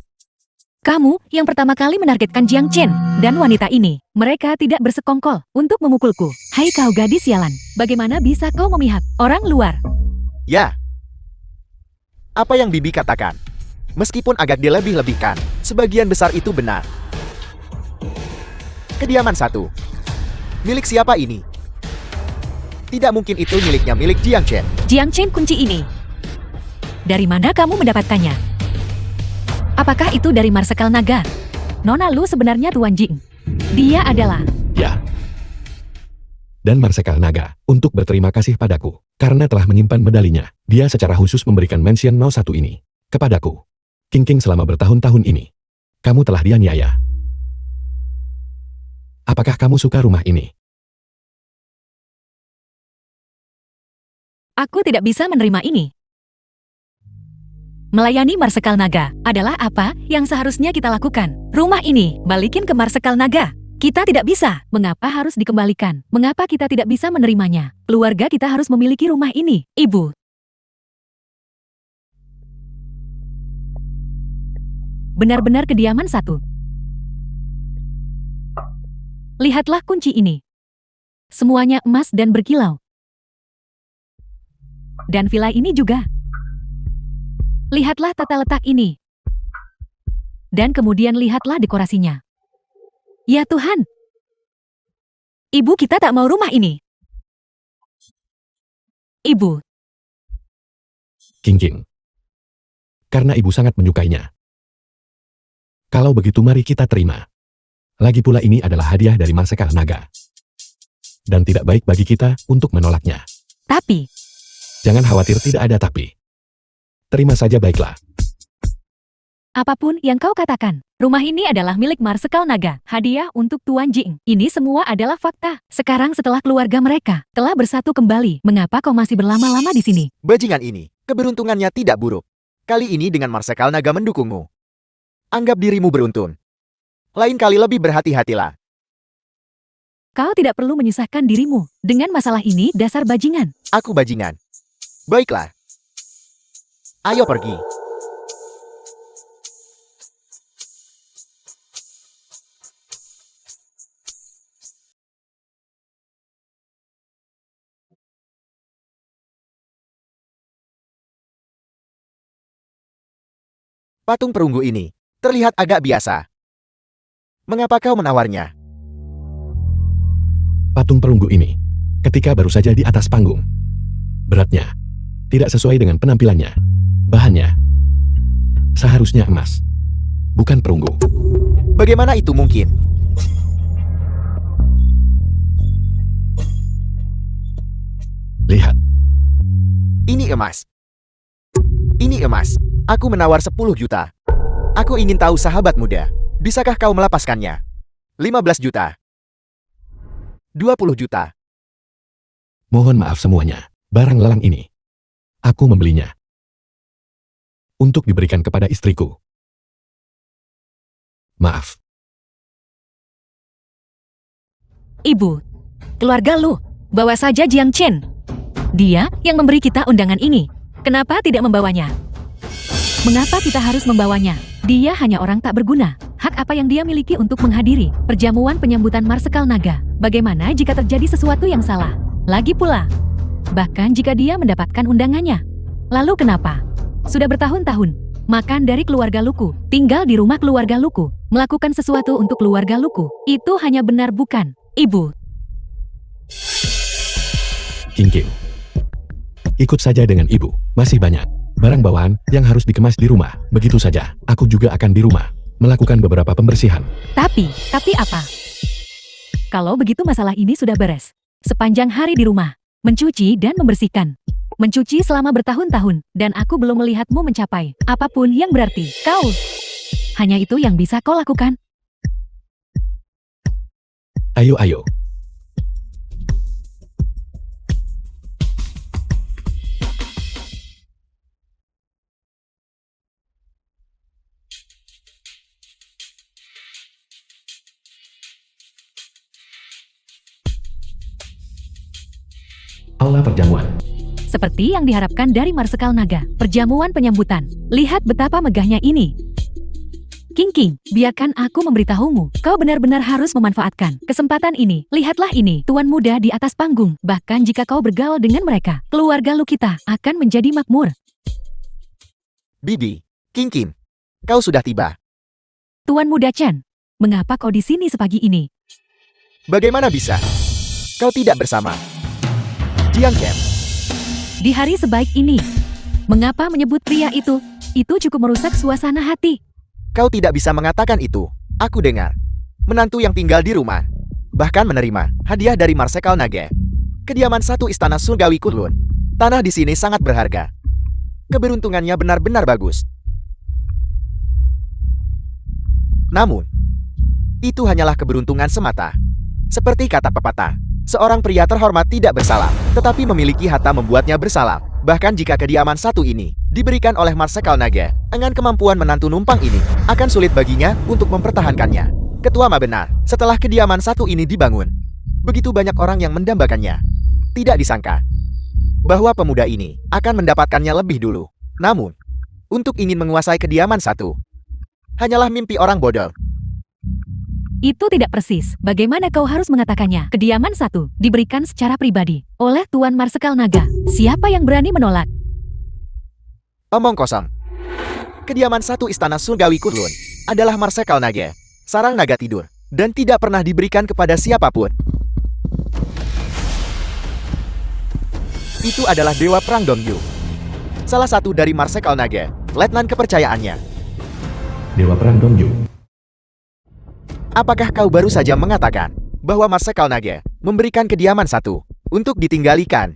Kamu yang pertama kali menargetkan Jiang Chen dan wanita ini. Mereka tidak bersekongkol untuk memukulku. Hai kau gadis sialan. Bagaimana bisa kau memihak orang luar? Ya. Apa yang Bibi katakan? Meskipun agak dilebih-lebihkan, sebagian besar itu benar. Kediaman 1. Milik siapa ini? Tidak mungkin itu milik Jiang Chen. Jiang Chen kunci ini. Dari mana kamu mendapatkannya? Apakah itu dari Marsekal Naga? Nona lu sebenarnya Tuan Jing. Dia adalah... Ya. Dan Marsekal Naga untuk berterima kasih padaku karena telah menyimpan medalinya. Dia secara khusus memberikan mention 01 ini kepadaku. Kingking, selama bertahun-tahun ini, kamu telah dianiaya. Apakah kamu suka rumah ini? Aku tidak bisa menerima ini. Melayani Marsekal Naga adalah apa yang seharusnya kita lakukan. Rumah ini balikin ke Marsekal Naga. Kita tidak bisa. Mengapa harus dikembalikan? Mengapa kita tidak bisa menerimanya? Keluarga kita harus memiliki rumah ini, Ibu. benar-benar kediaman satu. Lihatlah kunci ini. Semuanya emas dan berkilau. Dan villa ini juga. Lihatlah tata letak ini. Dan kemudian lihatlah dekorasinya. Ya Tuhan. Ibu kita tak mau rumah ini. Ibu. King. Karena ibu sangat menyukainya. Kalau begitu mari kita terima. Lagi pula ini adalah hadiah dari Marsekal Naga. Dan tidak baik bagi kita untuk menolaknya. Tapi, Jangan khawatir, tidak ada tapi. Terima saja baiklah. apapun yang kau katakan, rumah ini adalah milik Marsekal Naga. Hadiah untuk Tuan Jing. Ini semua adalah fakta. Sekarang setelah keluarga mereka telah bersatu kembali, mengapa kau masih berlama-lama di sini? Bajingan ini, keberuntungannya tidak buruk. Kali ini dengan Marsekal Naga mendukungmu. Anggap dirimu beruntung. Lain kali lebih berhati-hatilah. Kau tidak perlu menyusahkan dirimu dengan masalah ini, dasar bajingan. Aku bajingan. Baiklah. Ayo pergi. Patung perunggu ini terlihat agak biasa. Mengapa kau menawarnya? Patung perunggu ini, ketika baru saja di atas panggung, beratnya tidak sesuai dengan penampilannya. Bahannya seharusnya emas, bukan perunggu. Bagaimana itu mungkin? Lihat, Ini emas. Ini emas. Aku menawar 10 juta. Aku ingin tahu sahabat muda. Bisakah kau melepaskannya? 15 juta. 20 juta. mohon maaf semuanya. Barang lelang ini, aku membelinya untuk diberikan kepada istriku. Maaf. Ibu, keluarga lu, bawa saja Jiang Chen. Dia yang memberi kita undangan ini. Kenapa tidak membawanya? Mengapa kita harus membawanya? Dia hanya orang tak berguna. Hak apa yang dia miliki untuk menghadiri perjamuan penyambutan Marsekal Naga? Bagaimana jika terjadi sesuatu yang salah? Lagi pula, bahkan jika dia mendapatkan undangannya. Lalu kenapa? Sudah bertahun-tahun, makan dari keluarga Luku, tinggal di rumah keluarga Luku, melakukan sesuatu untuk keluarga Luku. Itu hanya benar bukan, Ibu? King. Ikut saja dengan ibu, masih banyak barang bawaan yang harus dikemas di rumah. Begitu saja, aku juga akan di rumah melakukan beberapa pembersihan. Tapi apa? Kalau begitu masalah ini sudah beres. Sepanjang hari di rumah, mencuci dan membersihkan. Mencuci selama bertahun-tahun, dan aku belum melihatmu mencapai apapun yang berarti. Kau, hanya itu yang bisa kau lakukan. Ayo. Aula perjamuan. Seperti yang diharapkan dari Marsekal Naga, perjamuan penyambutan. Lihat betapa megahnya ini. King, biarkan aku memberitahumu. Kau benar-benar harus memanfaatkan kesempatan ini. Lihatlah ini, tuan muda di atas panggung. Bahkan jika kau bergaul dengan mereka, keluarga lu kita akan menjadi makmur. Bibi, King, kau sudah tiba. Tuan muda Chen, mengapa kau di sini sepagi ini? Bagaimana bisa? Kau tidak bersama Jiang Chen. Di hari sebaik ini, mengapa menyebut pria itu? Itu cukup merusak suasana hati. Kau tidak bisa mengatakan itu. Aku dengar. Menantu yang tinggal di rumah. Bahkan menerima hadiah dari Marsekal Naga. Kediaman satu istana surgawi Kunlun. Tanah di sini sangat berharga. Keberuntungannya benar-benar bagus. Namun, itu hanyalah keberuntungan semata. Seperti kata pepatah, seorang pria terhormat tidak bersalah, tetapi memiliki harta membuatnya bersalah. Bahkan jika kediaman satu ini diberikan oleh Marsekal Naga, dengan kemampuan menantu numpang ini, akan sulit baginya untuk mempertahankannya. Ketua Ma benar, setelah kediaman satu ini dibangun, begitu banyak orang yang mendambakannya. Tidak disangka bahwa pemuda ini akan mendapatkannya lebih dulu. Namun, untuk ingin menguasai kediaman satu, Hanyalah mimpi orang bodoh. Itu tidak persis. Bagaimana kau harus mengatakannya? Kediaman 1 diberikan secara pribadi oleh Tuan Marsekal Naga. Siapa yang berani menolak? Omong kosong. Kediaman 1 Istana Surgawi Kunlun adalah Marsekal Naga, sarang naga tidur, dan tidak pernah diberikan kepada siapapun. Itu adalah Dewa Perang Dongyu, salah satu dari Marsekal Naga, letnan kepercayaannya. Dewa Perang Dongyu. Apakah kau baru saja mengatakan bahwa Marsekal Naga memberikan kediaman 1 untuk ditinggalikan?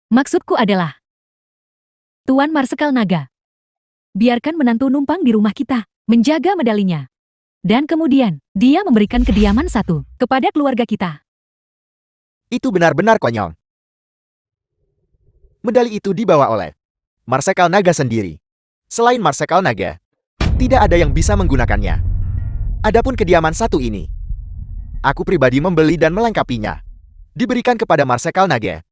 Maksudku adalah Tuan Marsekal Naga. Biarkan menantu numpang di rumah kita, menjaga medalinya. Dan kemudian, dia memberikan kediaman 1 kepada keluarga kita. Itu benar-benar konyol. Medali itu dibawa oleh Marsekal Naga sendiri. Selain Marsekal Naga, tidak ada yang bisa menggunakannya. Adapun kediaman 1 ini, aku pribadi membeli dan melengkapinya. Diberikan kepada Marsekal Naga.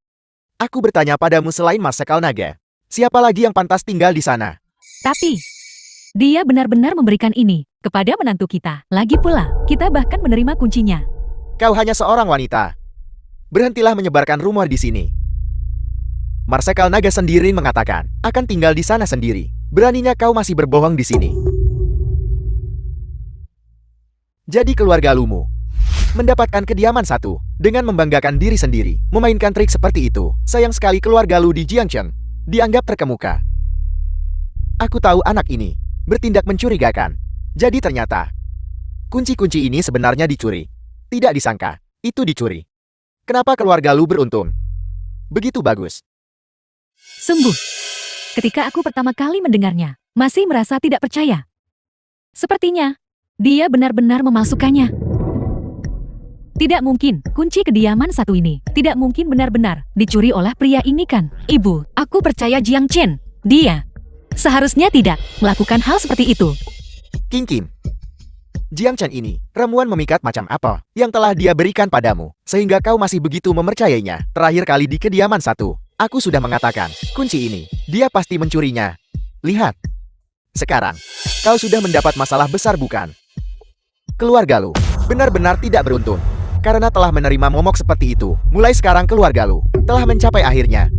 Aku bertanya padamu, selain Marsekal Naga, siapa lagi yang pantas tinggal di sana? Tapi, dia benar-benar memberikan ini kepada menantu kita. Lagi pula, kita bahkan menerima kuncinya. Kau hanya seorang wanita. Berhentilah menyebarkan rumor di sini. Marsekal Naga sendiri mengatakan akan tinggal di sana sendiri. Beraninya kau masih berbohong di sini. Jadi keluarga Lumu mendapatkan kediaman 1 dengan membanggakan diri sendiri, memainkan trik seperti itu. Sayang sekali keluarga Lu di Jiangchen dianggap terkemuka. Aku tahu anak ini bertindak mencurigakan. Jadi ternyata kunci-kunci ini sebenarnya dicuri. Tidak disangka itu dicuri. Kenapa keluarga Lu beruntung? Begitu bagus. Sungguh. Ketika aku pertama kali mendengarnya, masih merasa tidak percaya. Sepertinya, dia benar-benar memalsukannya. Tidak mungkin, kunci kediaman 1 ini tidak mungkin benar-benar dicuri oleh pria ini kan? Ibu, aku percaya Jiang Chen. Dia seharusnya tidak melakukan hal seperti itu. King Kim, Jiang Chen ini ramuan memikat macam apa yang telah dia berikan padamu, sehingga kau masih begitu mempercayainya? Terakhir kali di kediaman 1, aku sudah mengatakan, kunci ini, dia pasti mencurinya. Lihat. Sekarang, kau sudah mendapat masalah besar bukan? Keluarga Lu benar-benar tidak beruntung. Karena telah menerima momok seperti itu. Mulai sekarang keluarga Lu telah mencapai akhirnya.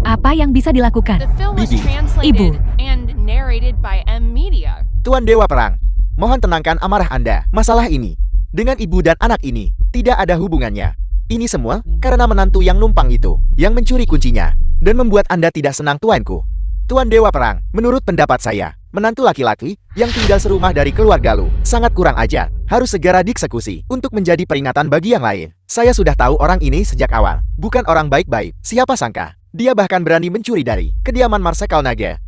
Apa yang bisa dilakukan? The film was Bibi. translated and narrated by M Media. Tuan Dewa Perang, mohon tenangkan amarah Anda. Masalah ini dengan ibu dan anak ini tidak ada hubungannya. Ini semua karena menantu yang numpang itu yang mencuri kuncinya dan membuat Anda tidak senang, tuanku. Tuan Dewa Perang, menurut pendapat saya, menantu laki-laki yang tinggal serumah dari keluarga Lu sangat kurang ajar. Harus segera dieksekusi untuk menjadi peringatan bagi yang lain. Saya sudah tahu orang ini sejak awal. Bukan orang baik-baik. Siapa sangka dia bahkan berani mencuri dari kediaman Marsekal Naga.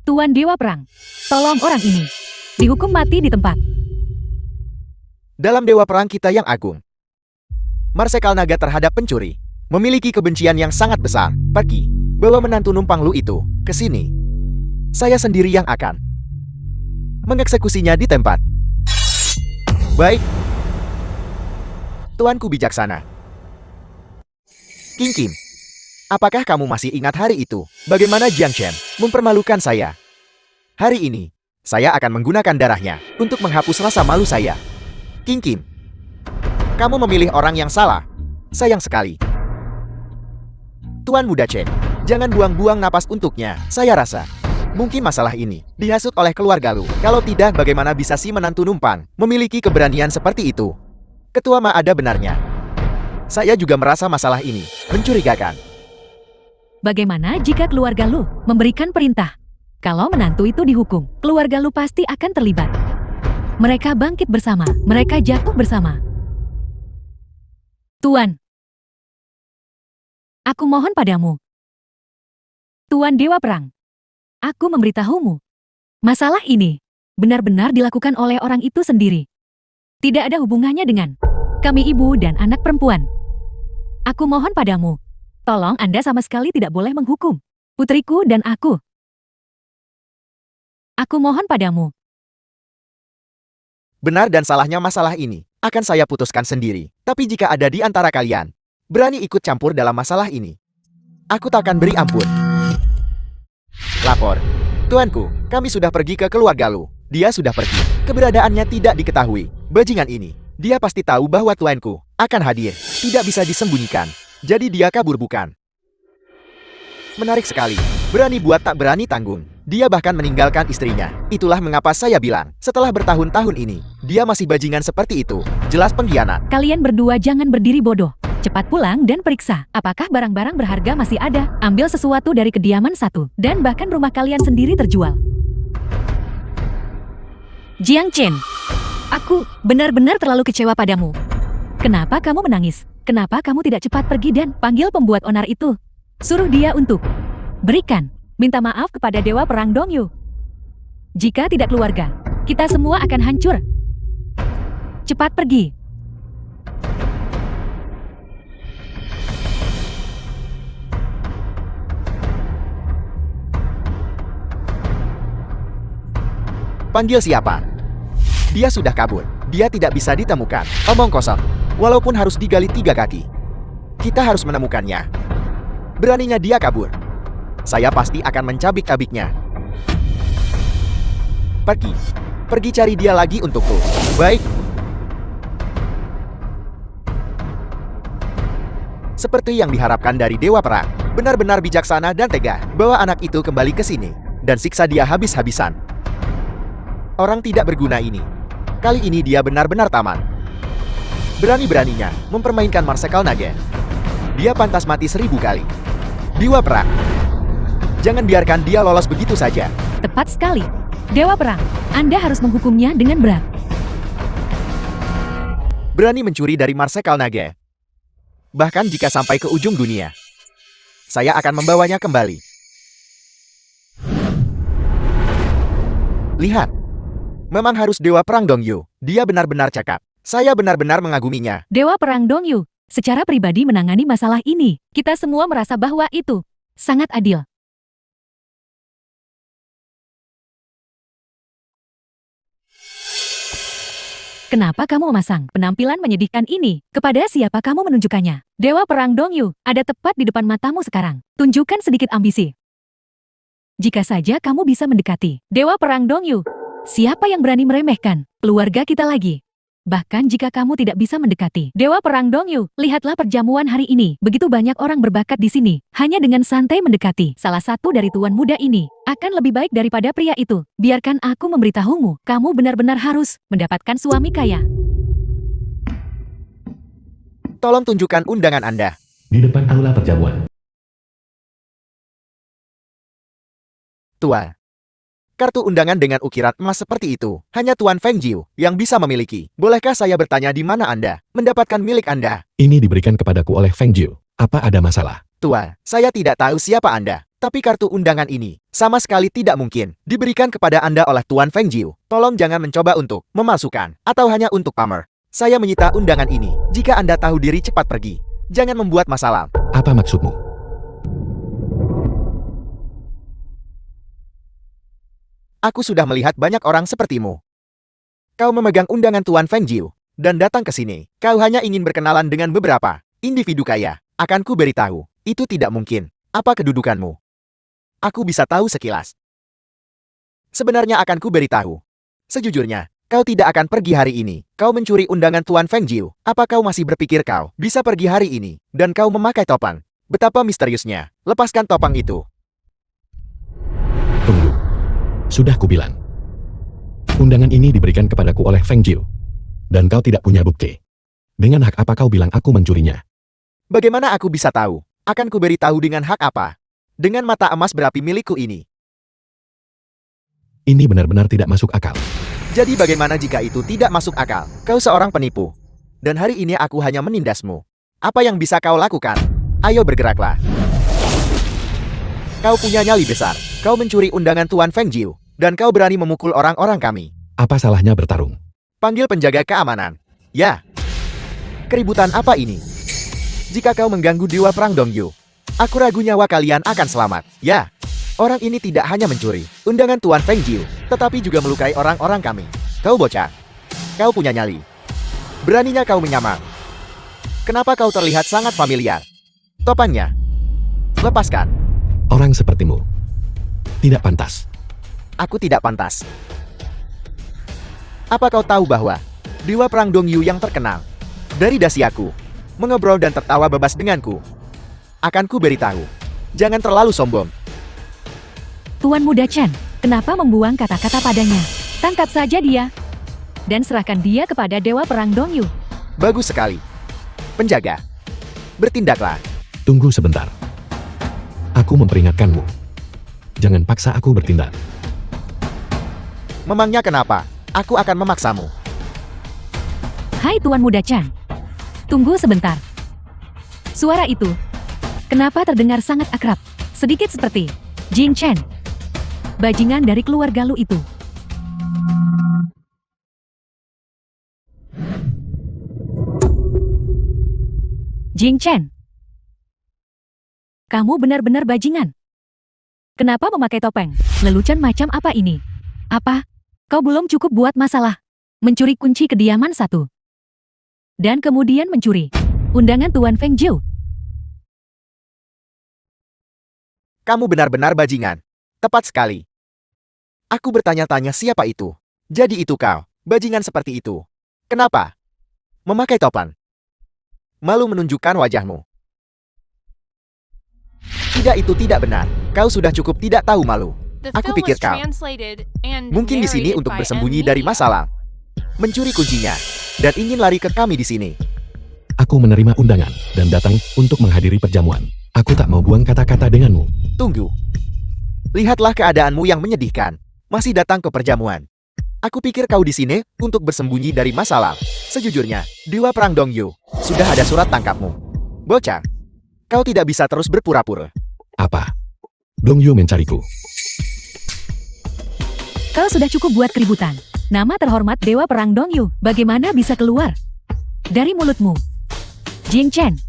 Tuan Dewa Perang, tolong orang ini dihukum mati di tempat. Dalam Dewa Perang kita yang agung, Marsekal Naga terhadap pencuri memiliki kebencian yang sangat besar. Pergi, bawa menantu numpang Lu itu ke sini. Saya sendiri yang akan mengeksekusinya di tempat. Baik. Tuanku bijaksana. King Kim, apakah kamu masih ingat hari itu? Bagaimana Jiang Chen mempermalukan saya? Hari ini, saya akan menggunakan darahnya untuk menghapus rasa malu saya. King Kim, kamu memilih orang yang salah. Sayang sekali. Tuan Muda Chen, jangan buang-buang napas untuknya. Saya rasa mungkin masalah ini dihasut oleh keluarga Lu. Kalau tidak, bagaimana bisa si menantu numpang memiliki keberanian seperti itu? Ketua Ma ada benarnya. Saya juga merasa masalah ini mencurigakan. Bagaimana jika keluarga Lu memberikan perintah? Kalau menantu itu dihukum, keluarga Lu pasti akan terlibat. Mereka bangkit bersama, mereka jatuh bersama. Tuan, aku mohon padamu. Tuan Dewa Perang, aku memberitahumu. Masalah ini benar-benar dilakukan oleh orang itu sendiri. Tidak ada hubungannya dengan kami ibu dan anak perempuan. Aku mohon padamu. Tolong Anda sama sekali tidak boleh menghukum putriku dan aku. Aku mohon padamu. Benar dan salahnya masalah ini akan saya putuskan sendiri. Tapi jika ada di antara kalian berani ikut campur dalam masalah ini, aku takkan beri ampun. Lapor. Tuanku, kami sudah pergi ke keluarga Lu. Dia sudah pergi. Keberadaannya tidak diketahui. Bajingan ini, dia pasti tahu bahwa tuanku akan hadir. Tidak bisa disembunyikan. Jadi dia kabur bukan? Menarik sekali. Berani buat tak berani tanggung. Dia bahkan meninggalkan istrinya. Itulah mengapa saya bilang, setelah bertahun-tahun ini, dia masih bajingan seperti itu. Jelas pengkhianat. Kalian berdua jangan berdiri bodoh. Cepat pulang dan periksa, apakah barang-barang berharga masih ada. Ambil sesuatu dari kediaman satu, dan bahkan rumah kalian sendiri terjual. Jiang Chen, aku benar-benar terlalu kecewa padamu. Kenapa kamu menangis? Kenapa kamu tidak cepat pergi dan panggil pembuat onar itu? Suruh dia untuk berikan, minta maaf kepada Dewa Perang Dongyu. Jika tidak keluarga, kita semua akan hancur. Cepat pergi. Panggil siapa? Dia sudah kabur. Dia tidak bisa ditemukan. Omong kosong. Walaupun harus digali 3 kaki. Kita harus menemukannya. Beraninya dia kabur. Saya pasti akan mencabik-cabiknya. Pergi. Pergi cari dia lagi untukku. Baik. Seperti yang diharapkan dari Dewa Perang. Benar-benar bijaksana dan tega. Bawa anak itu kembali ke sini. Dan siksa dia habis-habisan. Orang tidak berguna ini. Kali ini dia benar-benar tamat. Berani-beraninya mempermainkan Marsekal Naga. Dia pantas mati 1000 kali. Dewa Perang. Jangan biarkan dia lolos begitu saja. Tepat sekali. Dewa Perang, Anda harus menghukumnya dengan berat. Berani mencuri dari Marsekal Naga. Bahkan jika sampai ke ujung dunia, saya akan membawanya kembali. Lihat. Memang harus Dewa Perang Dongyu. Dia benar-benar cakap. Saya benar-benar mengaguminya. Dewa Perang Dongyu, secara pribadi menangani masalah ini. Kita semua merasa bahwa itu sangat adil. Kenapa kamu memasang penampilan menyedihkan ini? Kepada siapa kamu menunjukkannya? Dewa Perang Dongyu, ada tepat di depan matamu sekarang. Tunjukkan sedikit ambisi. Jika saja kamu bisa mendekati Dewa Perang Dongyu, siapa yang berani meremehkan keluarga kita lagi? Bahkan jika kamu tidak bisa mendekati Dewa Perang Dongyu, lihatlah perjamuan hari ini. Begitu banyak orang berbakat di sini. Hanya dengan santai mendekati salah satu dari tuan muda ini, akan lebih baik daripada pria itu. Biarkan aku memberitahumu, kamu benar-benar harus mendapatkan suami kaya. Tolong tunjukkan undangan Anda. Di depan aula perjamuan. Tua. Kartu undangan dengan ukiran emas seperti itu, hanya Tuan Feng Jiu yang bisa memiliki. Bolehkah saya bertanya di mana Anda mendapatkan milik Anda? Ini diberikan kepadaku oleh Feng Jiu. Apa ada masalah? Tua, saya tidak tahu siapa Anda, tapi kartu undangan ini sama sekali tidak mungkin diberikan kepada Anda oleh Tuan Feng Jiu. Tolong jangan mencoba untuk memalsukan atau hanya untuk pamer. Saya menyita undangan ini. Jika Anda tahu diri, cepat pergi. Jangan membuat masalah. Apa maksudmu? Aku sudah melihat banyak orang sepertimu. Kau memegang undangan Tuan Feng Jiu dan datang ke sini. Kau hanya ingin berkenalan dengan beberapa individu kaya. Akan ku beritahu, itu tidak mungkin. Apa kedudukanmu? Aku bisa tahu sekilas. Sebenarnya akan ku beritahu. Sejujurnya, kau tidak akan pergi hari ini. Kau mencuri undangan Tuan Feng Jiu. Apa kau masih berpikir kau bisa pergi hari ini? Dan kau memakai topang. Betapa misteriusnya. Lepaskan topang itu. Tunggu. Sudah kubilang. Undangan ini diberikan kepadaku oleh Feng Jiu. Dan kau tidak punya bukti. Dengan hak apa kau bilang aku mencurinya? Bagaimana aku bisa tahu? Akan ku beritahu dengan hak apa? Dengan mata emas berapi milikku ini. Ini benar-benar tidak masuk akal. Jadi bagaimana jika itu tidak masuk akal? Kau seorang penipu. Dan hari ini aku hanya menindasmu. Apa yang bisa kau lakukan? Ayo bergeraklah. Kau punya nyali besar. Kau mencuri undangan Tuan Feng Jiu. Dan kau berani memukul orang-orang kami. Apa salahnya bertarung? Panggil penjaga keamanan. Ya. Keributan apa ini? Jika kau mengganggu Dewa Perang Dongyu, aku ragu nyawa kalian akan selamat. Ya. Orang ini tidak hanya mencuri undangan Tuan Feng Jiu, tetapi juga melukai orang-orang kami. Kau bocah. Kau punya nyali. Beraninya kau menyamar. Kenapa kau terlihat sangat familiar? Topangnya. Lepaskan. Orang sepertimu Tidak pantas. Aku tidak pantas. Apa kau tahu bahwa Dewa Perang Dongyu yang terkenal dari dasi aku mengobrol dan tertawa bebas denganku? Akan ku beritahu, jangan terlalu sombong. Tuan Muda Chen, kenapa membuang kata-kata padanya? Tangkap saja dia. Dan serahkan dia kepada Dewa Perang Dongyu. Bagus sekali. Penjaga, bertindaklah. Tunggu sebentar. Aku memperingatkanmu. Jangan paksa aku bertindak. Memangnya kenapa? Aku akan memaksamu. Hai Tuan Muda Chen. Tunggu sebentar. Suara itu, kenapa terdengar sangat akrab? Sedikit seperti Jing Chen, bajingan dari keluarga Lu itu. Jing Chen, kamu benar-benar bajingan. Kenapa memakai topeng? Lelucon macam apa ini? Apa? Kau belum cukup buat masalah. Mencuri kunci kediaman satu. Dan kemudian mencuri undangan Tuan Feng Jiu. Kamu benar-benar bajingan. Tepat sekali. Aku bertanya-tanya siapa itu. Jadi itu kau, bajingan seperti itu. Kenapa? Memakai topan. Malu menunjukkan wajahmu. Tidak, itu tidak benar. Kau sudah cukup tidak tahu malu. The Aku film pikir was kau translated and mungkin di sini narrated untuk by bersembunyi M dari Media. masalah. Mencuri kuncinya. Dan ingin lari ke kami di sini. Aku menerima undangan dan datang untuk menghadiri perjamuan. Aku tak mau buang kata-kata denganmu. Tunggu. Lihatlah keadaanmu yang menyedihkan. Masih datang ke perjamuan. Aku pikir kau di sini untuk bersembunyi dari masalah. Sejujurnya, Dewa Perang Dongyu, sudah ada surat tangkapmu. Bocah, kau tidak bisa terus berpura-pura. Apa? Dongyu mencariku. Kau sudah cukup buat keributan. Nama terhormat Dewa Perang Dongyu, bagaimana bisa keluar dari mulutmu? Jing Chen,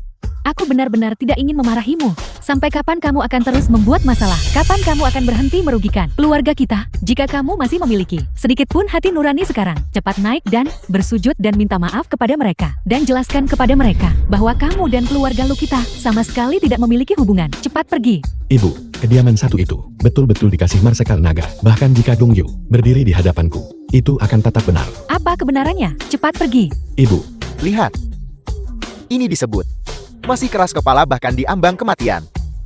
aku benar-benar tidak ingin memarahimu. Sampai kapan kamu akan terus membuat masalah? Kapan kamu akan berhenti merugikan keluarga kita? Jika kamu masih memiliki sedikit pun hati nurani sekarang, cepat naik dan bersujud dan minta maaf kepada mereka. Dan jelaskan kepada mereka bahwa kamu dan keluarga lu kita sama sekali tidak memiliki hubungan. Cepat pergi. Ibu, kediaman satu itu betul-betul dikasih Marsekal Naga. Bahkan jika Dongyu berdiri di hadapanku, itu akan tetap benar. Apa kebenarannya? Cepat pergi. Ibu, Lihat. Ini disebut masih keras kepala bahkan di ambang kematian.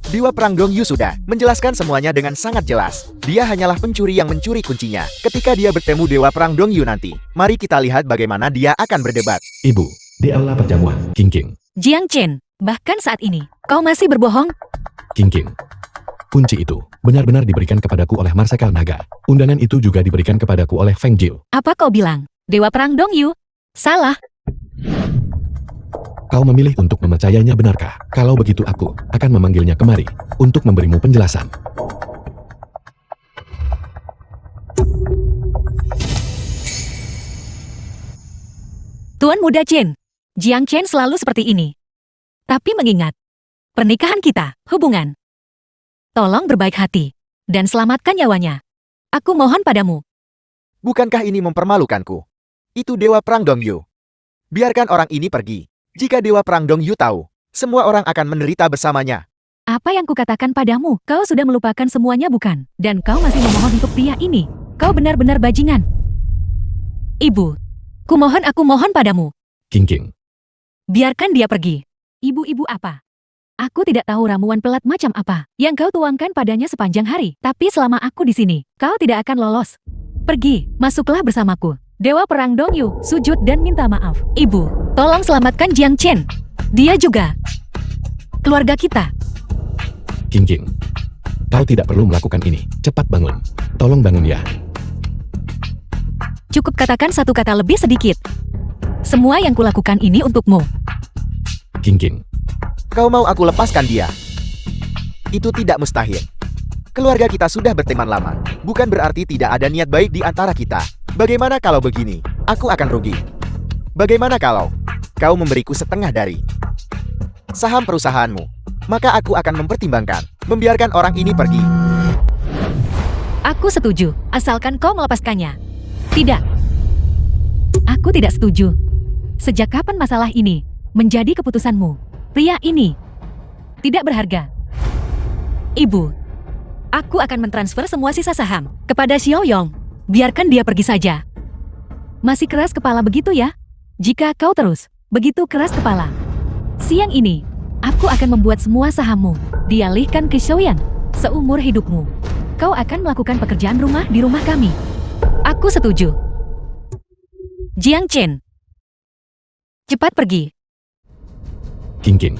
Dewa Perang Dongyu sudah menjelaskan semuanya dengan sangat jelas. Dia hanyalah pencuri yang mencuri kuncinya. Ketika dia bertemu Dewa Perang Dongyu nanti, mari kita lihat bagaimana dia akan berdebat. Ibu, di aula perjamuan. King. Jiang Chen, bahkan saat ini, kau masih berbohong? King. Kunci itu benar-benar diberikan kepadaku oleh Marsekal Naga. Undangan itu juga diberikan kepadaku oleh Feng Jiu. Apa kau bilang? Dewa Perang Dongyu? Salah. Kau memilih untuk mempercayainya, benarkah? Kalau begitu aku akan memanggilnya kemari untuk memberimu penjelasan. Tuan Muda Chen, Jiang Chen selalu seperti ini. Tapi mengingat, pernikahan kita, hubungan. Tolong berbaik hati, dan selamatkan nyawanya. Aku mohon padamu. Bukankah ini mempermalukanku? Itu Dewa Perang Dongyu. Biarkan orang ini pergi. Jika Dewa Perang Dongyu tahu, semua orang akan menderita bersamanya. Apa yang kukatakan padamu? Kau sudah melupakan semuanya bukan? Dan kau masih memohon untuk pria ini. Kau benar-benar bajingan. Ibu, aku mohon padamu. King. Biarkan dia pergi. Ibu-ibu apa? Aku tidak tahu ramuan pelat macam apa yang kau tuangkan padanya sepanjang hari. Tapi selama aku di sini, kau tidak akan lolos. Pergi, masuklah bersamaku. Dewa Perang Dongyu, sujud dan minta maaf. Ibu, tolong selamatkan Jiang Chen. Dia juga keluarga kita. King. Kau tidak perlu melakukan ini. Cepat bangun. Tolong bangun ya. Cukup katakan satu kata lebih sedikit. Semua yang kulakukan ini untukmu. King. Kau mau aku lepaskan dia? Itu tidak mustahil. Keluarga kita sudah berteman lama. Bukan berarti tidak ada niat baik di antara kita. Bagaimana kalau begini? Aku akan rugi. Bagaimana kalau kau memberiku setengah dari saham perusahaanmu? Maka aku akan mempertimbangkan membiarkan orang ini pergi. Aku setuju, asalkan kau melepaskannya. Tidak. Aku tidak setuju. Sejak kapan masalah ini menjadi keputusanmu? Pria ini tidak berharga. Ibu, Aku akan mentransfer semua sisa saham kepada Xiao Yong. Biarkan dia pergi saja. Masih keras kepala begitu ya? Jika kau terus begitu keras kepala, siang ini aku akan membuat semua sahammu dialihkan ke Xiaoyan. Seumur hidupmu, kau akan melakukan pekerjaan rumah di rumah kami. Aku setuju. Jiang Chen, cepat pergi. King.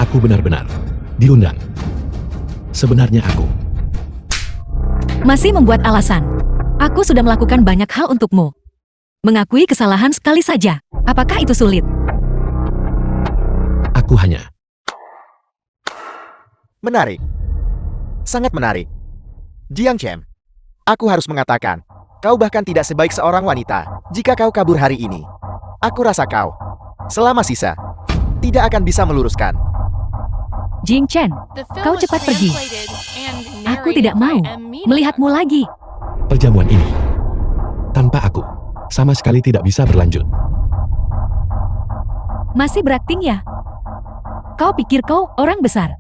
Aku benar-benar diundang. Sebenarnya aku Masih membuat alasan. Aku sudah melakukan banyak hal untukmu. Mengakui kesalahan sekali saja. Apakah itu sulit? hanya Menarik. Sangat menarik. Jiang Chen, aku harus mengatakan, kau bahkan tidak sebaik seorang wanita jika kau kabur hari ini. Aku rasa kau, selama sisa, tidak akan bisa meluruskan. Jing Chen, The film kau was cepat pergi. translated and Aku narrated tidak by mau M. Media. melihatmu lagi. perjamuan ini. Tanpa aku, sama sekali tidak bisa berlanjut. Masih berakting ya? Kau pikir kau orang besar?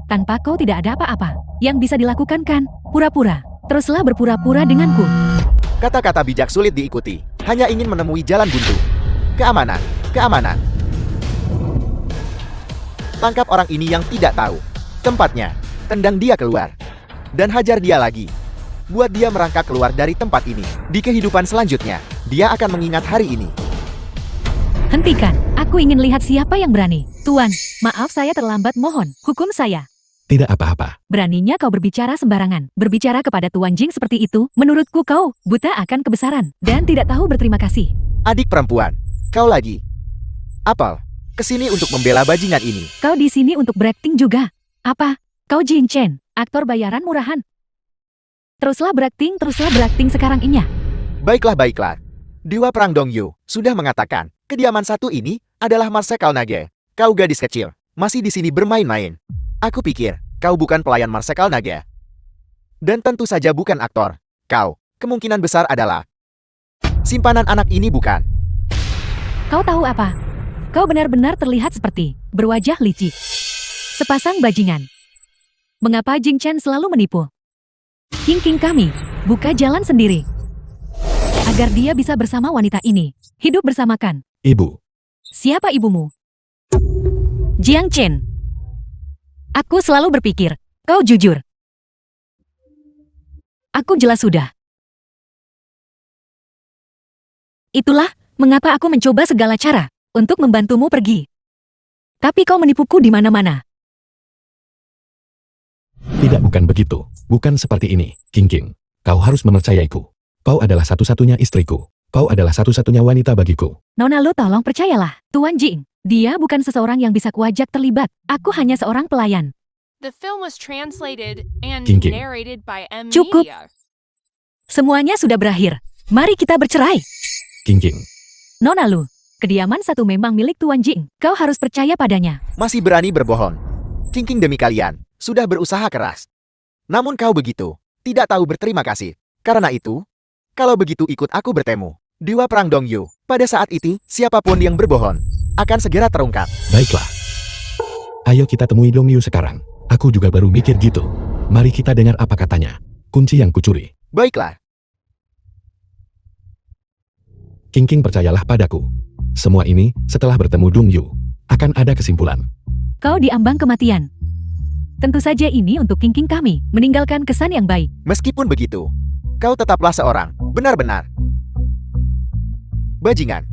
Tanpa kau tidak ada apa-apa yang bisa dilakukan kan? Pura-pura. Teruslah berpura-pura denganku. Kata-kata bijak sulit diikuti, hanya ingin menemui jalan buntu. Keamanan, keamanan. Tangkap orang ini yang tidak tahu tempatnya, tendang dia keluar, dan hajar dia lagi. Buat dia merangkak keluar dari tempat ini. Di kehidupan selanjutnya, dia akan mengingat hari ini. Hentikan. Aku ingin lihat siapa yang berani. Tuan, maaf saya terlambat, mohon. Hukum saya. Tidak apa-apa. Beraninya kau berbicara sembarangan. Berbicara kepada Tuan Jing seperti itu, menurutku kau buta akan kebesaran dan tidak tahu berterima kasih. Adik perempuan, kau lagi. Apel, kesini untuk membela bajingan ini. Kau di sini untuk berakting juga. Apa? Kau Jing Chen, aktor bayaran murahan. Teruslah berakting sekarang ini. Baiklah, baiklah. Dewa Perang Dongyu sudah mengatakan, kediaman satu ini adalah Marsekal Naga. Kau gadis kecil, masih di sini bermain-main. Aku pikir, kau bukan pelayan Marsekal Naga. Dan tentu saja bukan aktor. Kau, kemungkinan besar adalah simpanan anak ini bukan. Kau tahu apa? Kau benar-benar terlihat seperti berwajah licik. Sepasang bajingan. Mengapa Jing Chen selalu menipu? King kami, buka jalan sendiri. Agar dia bisa bersama wanita ini. Hidup bersamakan. Ibu, Siapa ibumu? Jiang Chen. Aku selalu berpikir, kau jujur. Aku jelas sudah. Itulah mengapa aku mencoba segala cara untuk membantumu pergi. Tapi kau menipuku di mana-mana. tidak bukan begitu. Bukan seperti ini, King. Kau harus mempercayaiku. Kau adalah satu-satunya istriku. Kau adalah satu-satunya wanita bagiku. Nona lu tolong percayalah, Tuan Jing. Dia bukan seseorang yang bisa kuajak terlibat. Aku hanya seorang pelayan. The film was translated and King. narrated by M. Cukup. Media. Semuanya sudah berakhir. Mari kita bercerai. King. Nona lu, kediaman satu memang milik Tuan Jing. Kau harus percaya padanya. Masih berani berbohong. King demi kalian, sudah berusaha keras. Namun kau begitu, tidak tahu berterima kasih. Karena itu, kalau begitu ikut aku bertemu. Dewa Perang Dongyu, pada saat itu, siapapun yang berbohong, akan segera terungkap. Baiklah. Ayo kita temui Dongyu sekarang. Aku juga baru mikir gitu. Mari kita dengar apa katanya. Kunci yang kucuri. Baiklah, King percayalah padaku. Semua ini, setelah bertemu Dongyu, akan ada kesimpulan. Kau diambang kematian. Tentu saja ini untuk King kami, meninggalkan kesan yang baik. meskipun begitu, kau tetaplah seorang, benar-benar bajingan.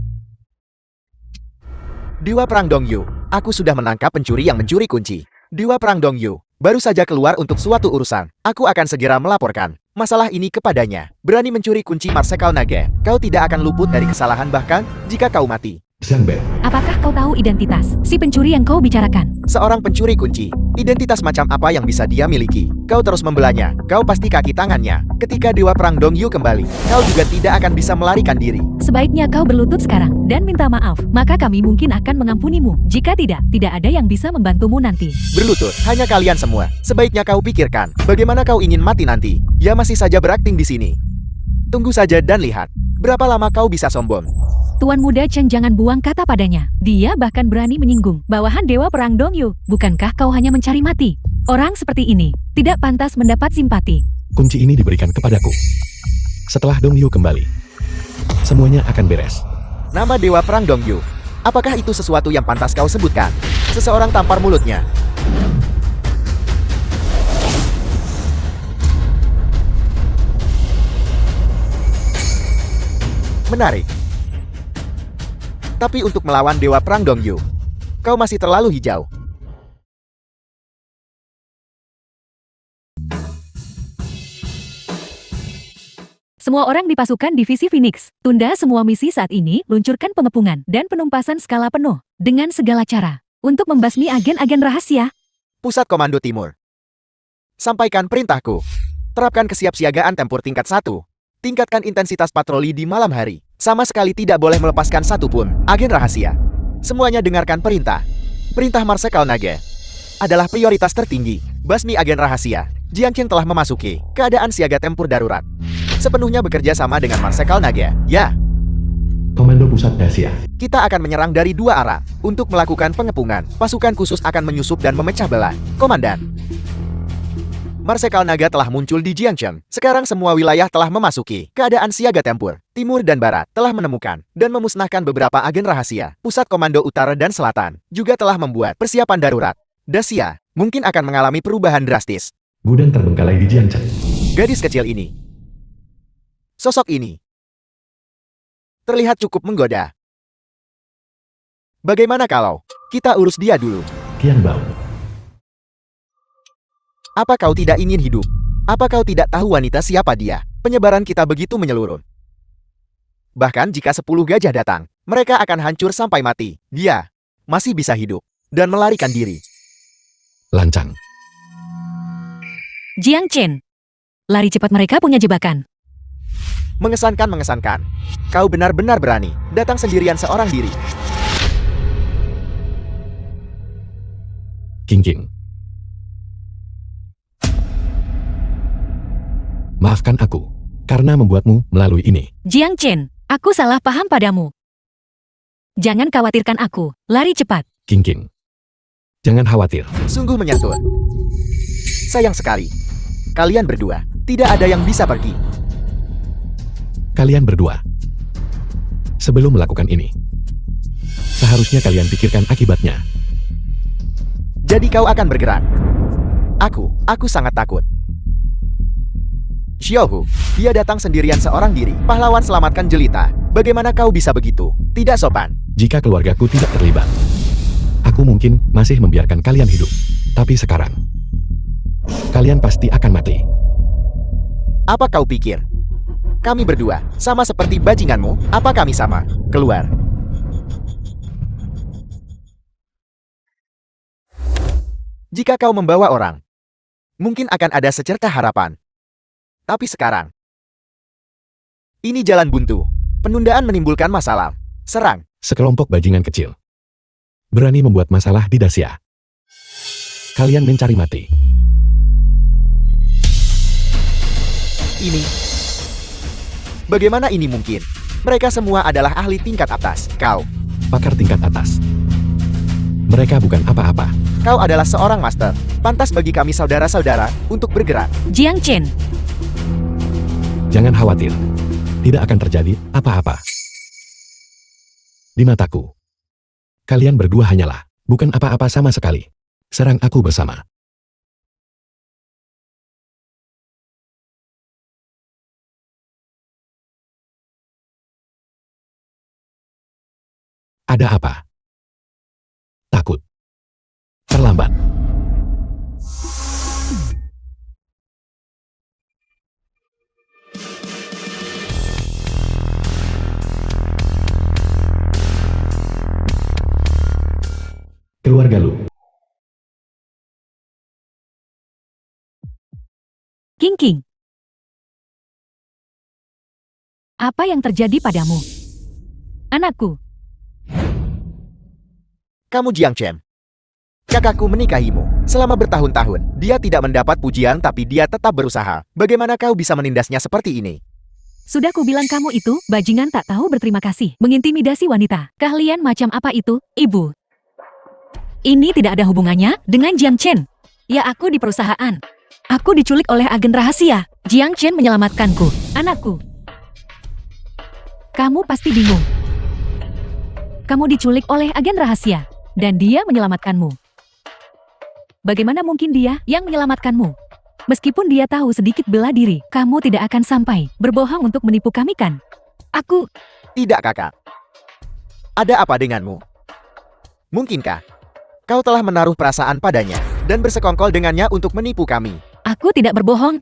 Dewa Perang Dongyu, aku sudah menangkap pencuri yang mencuri kunci. Dewa Perang Dongyu, baru saja keluar untuk suatu urusan. Aku akan segera melaporkan masalah ini kepadanya. Berani mencuri kunci Marsekal Naga. Kau tidak akan luput dari kesalahan bahkan jika kau mati. Zhang Bei, Apakah kau tahu identitas si pencuri yang kau bicarakan? Seorang pencuri kunci, identitas macam apa yang bisa dia miliki? Kau terus membelanya, kau pasti kaki tangannya. Ketika Dewa Perang Dongyu kembali, kau juga tidak akan bisa melarikan diri. Sebaiknya kau berlutut sekarang dan minta maaf. Maka kami mungkin akan mengampunimu. Jika tidak, tidak ada yang bisa membantumu nanti. Berlutut, hanya kalian semua. Sebaiknya kau pikirkan, bagaimana kau ingin mati nanti. Ya masih saja berakting di sini. Tunggu saja dan lihat, berapa lama kau bisa sombong. Tuan muda Chen jangan buang kata padanya. Dia bahkan berani menyinggung bawahan Dewa Perang Dongyu. Bukankah kau hanya mencari mati? Orang seperti ini tidak pantas mendapat simpati. Kunci ini diberikan kepadaku. Setelah Dongyu kembali, semuanya akan beres. Nama Dewa Perang Dongyu. Apakah itu sesuatu yang pantas kau sebutkan? Seseorang tampar mulutnya. Menarik. Tapi untuk melawan Dewa Perang Dongyu, kau masih terlalu hijau. Semua orang di pasukan divisi Phoenix, tunda semua misi saat ini, luncurkan pengepungan dan penumpasan skala penuh, dengan segala cara, untuk membasmi agen-agen rahasia. Pusat Komando Timur. Sampaikan perintahku. Terapkan kesiapsiagaan tempur tingkat 1. Tingkatkan intensitas patroli di malam hari. Sama sekali tidak boleh melepaskan satu pun agen rahasia. Semuanya dengarkan perintah. Perintah Marsekal Naga adalah prioritas tertinggi. Basmi agen rahasia. Jiang Chen telah memasuki keadaan siaga tempur darurat. Sepenuhnya bekerja sama dengan Marsekal Naga. Ya, Komando Pusat Dacia. kita akan menyerang dari dua arah. Untuk melakukan pengepungan, pasukan khusus akan menyusup dan memecah belah. Komandan. Marsekal Naga telah muncul di Jiangcheng. Sekarang semua wilayah telah memasuki keadaan siaga tempur. Timur dan Barat telah menemukan dan memusnahkan beberapa agen rahasia. Pusat Komando Utara dan Selatan juga telah membuat persiapan darurat. Dacia mungkin akan mengalami perubahan drastis. Gudang terbengkalai di Jiangcheng. Gadis kecil ini, sosok ini, terlihat cukup menggoda. Bagaimana kalau kita urus dia dulu? Qian Bao. Apa kau tidak ingin hidup? Apa kau tidak tahu wanita siapa dia? Penyebaran kita begitu menyeluruh. Bahkan jika 10 gajah datang, mereka akan hancur sampai mati. Dia masih bisa hidup dan melarikan diri. Lancang. Jiang Chen. Lari cepat, mereka punya jebakan. Mengesankan. Kau benar-benar berani datang sendirian seorang diri. King. Maafkan aku, karena membuatmu melalui ini. Jiang Chen, aku salah paham padamu. Jangan khawatirkan aku, lari cepat. King. Jangan khawatir. Sungguh menyentuh. Sayang sekali. Kalian berdua, tidak ada yang bisa pergi. Kalian berdua. Sebelum melakukan ini, seharusnya kalian pikirkan akibatnya. Jadi kau akan bergerak. Aku sangat takut. Xiaohu, dia datang sendirian seorang diri. Pahlawan selamatkan jelita. Bagaimana kau bisa begitu? Tidak sopan. Jika keluargaku tidak terlibat, aku mungkin masih membiarkan kalian hidup. Tapi sekarang, kalian pasti akan mati. Apa kau pikir? Kami berdua, sama seperti bajinganmu? Apa kami sama? Keluar. Jika kau membawa orang, mungkin akan ada secercah harapan. Tapi sekarang, ini jalan buntu. Penundaan menimbulkan masalah. Serang. Sekelompok bajingan kecil berani membuat masalah di Dacia. Kalian mencari mati. Ini. Bagaimana ini mungkin? Mereka semua adalah ahli tingkat atas. Kau. Pakar tingkat atas. Mereka bukan apa-apa. Kau adalah seorang master. Pantas bagi kami saudara-saudara untuk bergerak. Jiang Chen, Jangan khawatir. Tidak akan terjadi apa-apa. Di mataku, kalian berdua hanyalah bukan apa-apa sama sekali. Serang aku bersama. Ada apa? Takut. Terlambat. Keluarga Lu. King. Apa yang terjadi padamu? Anakku, Kamu Jiang Chen. Kakakku menikahimu. Selama bertahun-tahun, dia tidak mendapat pujian tapi dia tetap berusaha. Bagaimana kau bisa menindasnya seperti ini? sudah kubilang kamu itu, bajingan tak tahu berterima kasih, mengintimidasi wanita. Keahlian macam apa itu, ibu? Ini tidak ada hubungannya dengan Jiang Chen. Ya, aku di perusahaan. Aku diculik oleh agen rahasia. Jiang Chen menyelamatkanku, anakku. Kamu pasti bingung. Kamu diculik oleh agen rahasia, dan dia menyelamatkanmu. Bagaimana mungkin dia yang menyelamatkanmu? Meskipun dia tahu sedikit bela diri, kamu tidak akan sampai berbohong untuk menipu kami kan? Aku... Tidak, kakak. Ada apa denganmu? Mungkinkah kau telah menaruh perasaan padanya dan bersekongkol dengannya untuk menipu kami? Aku tidak berbohong.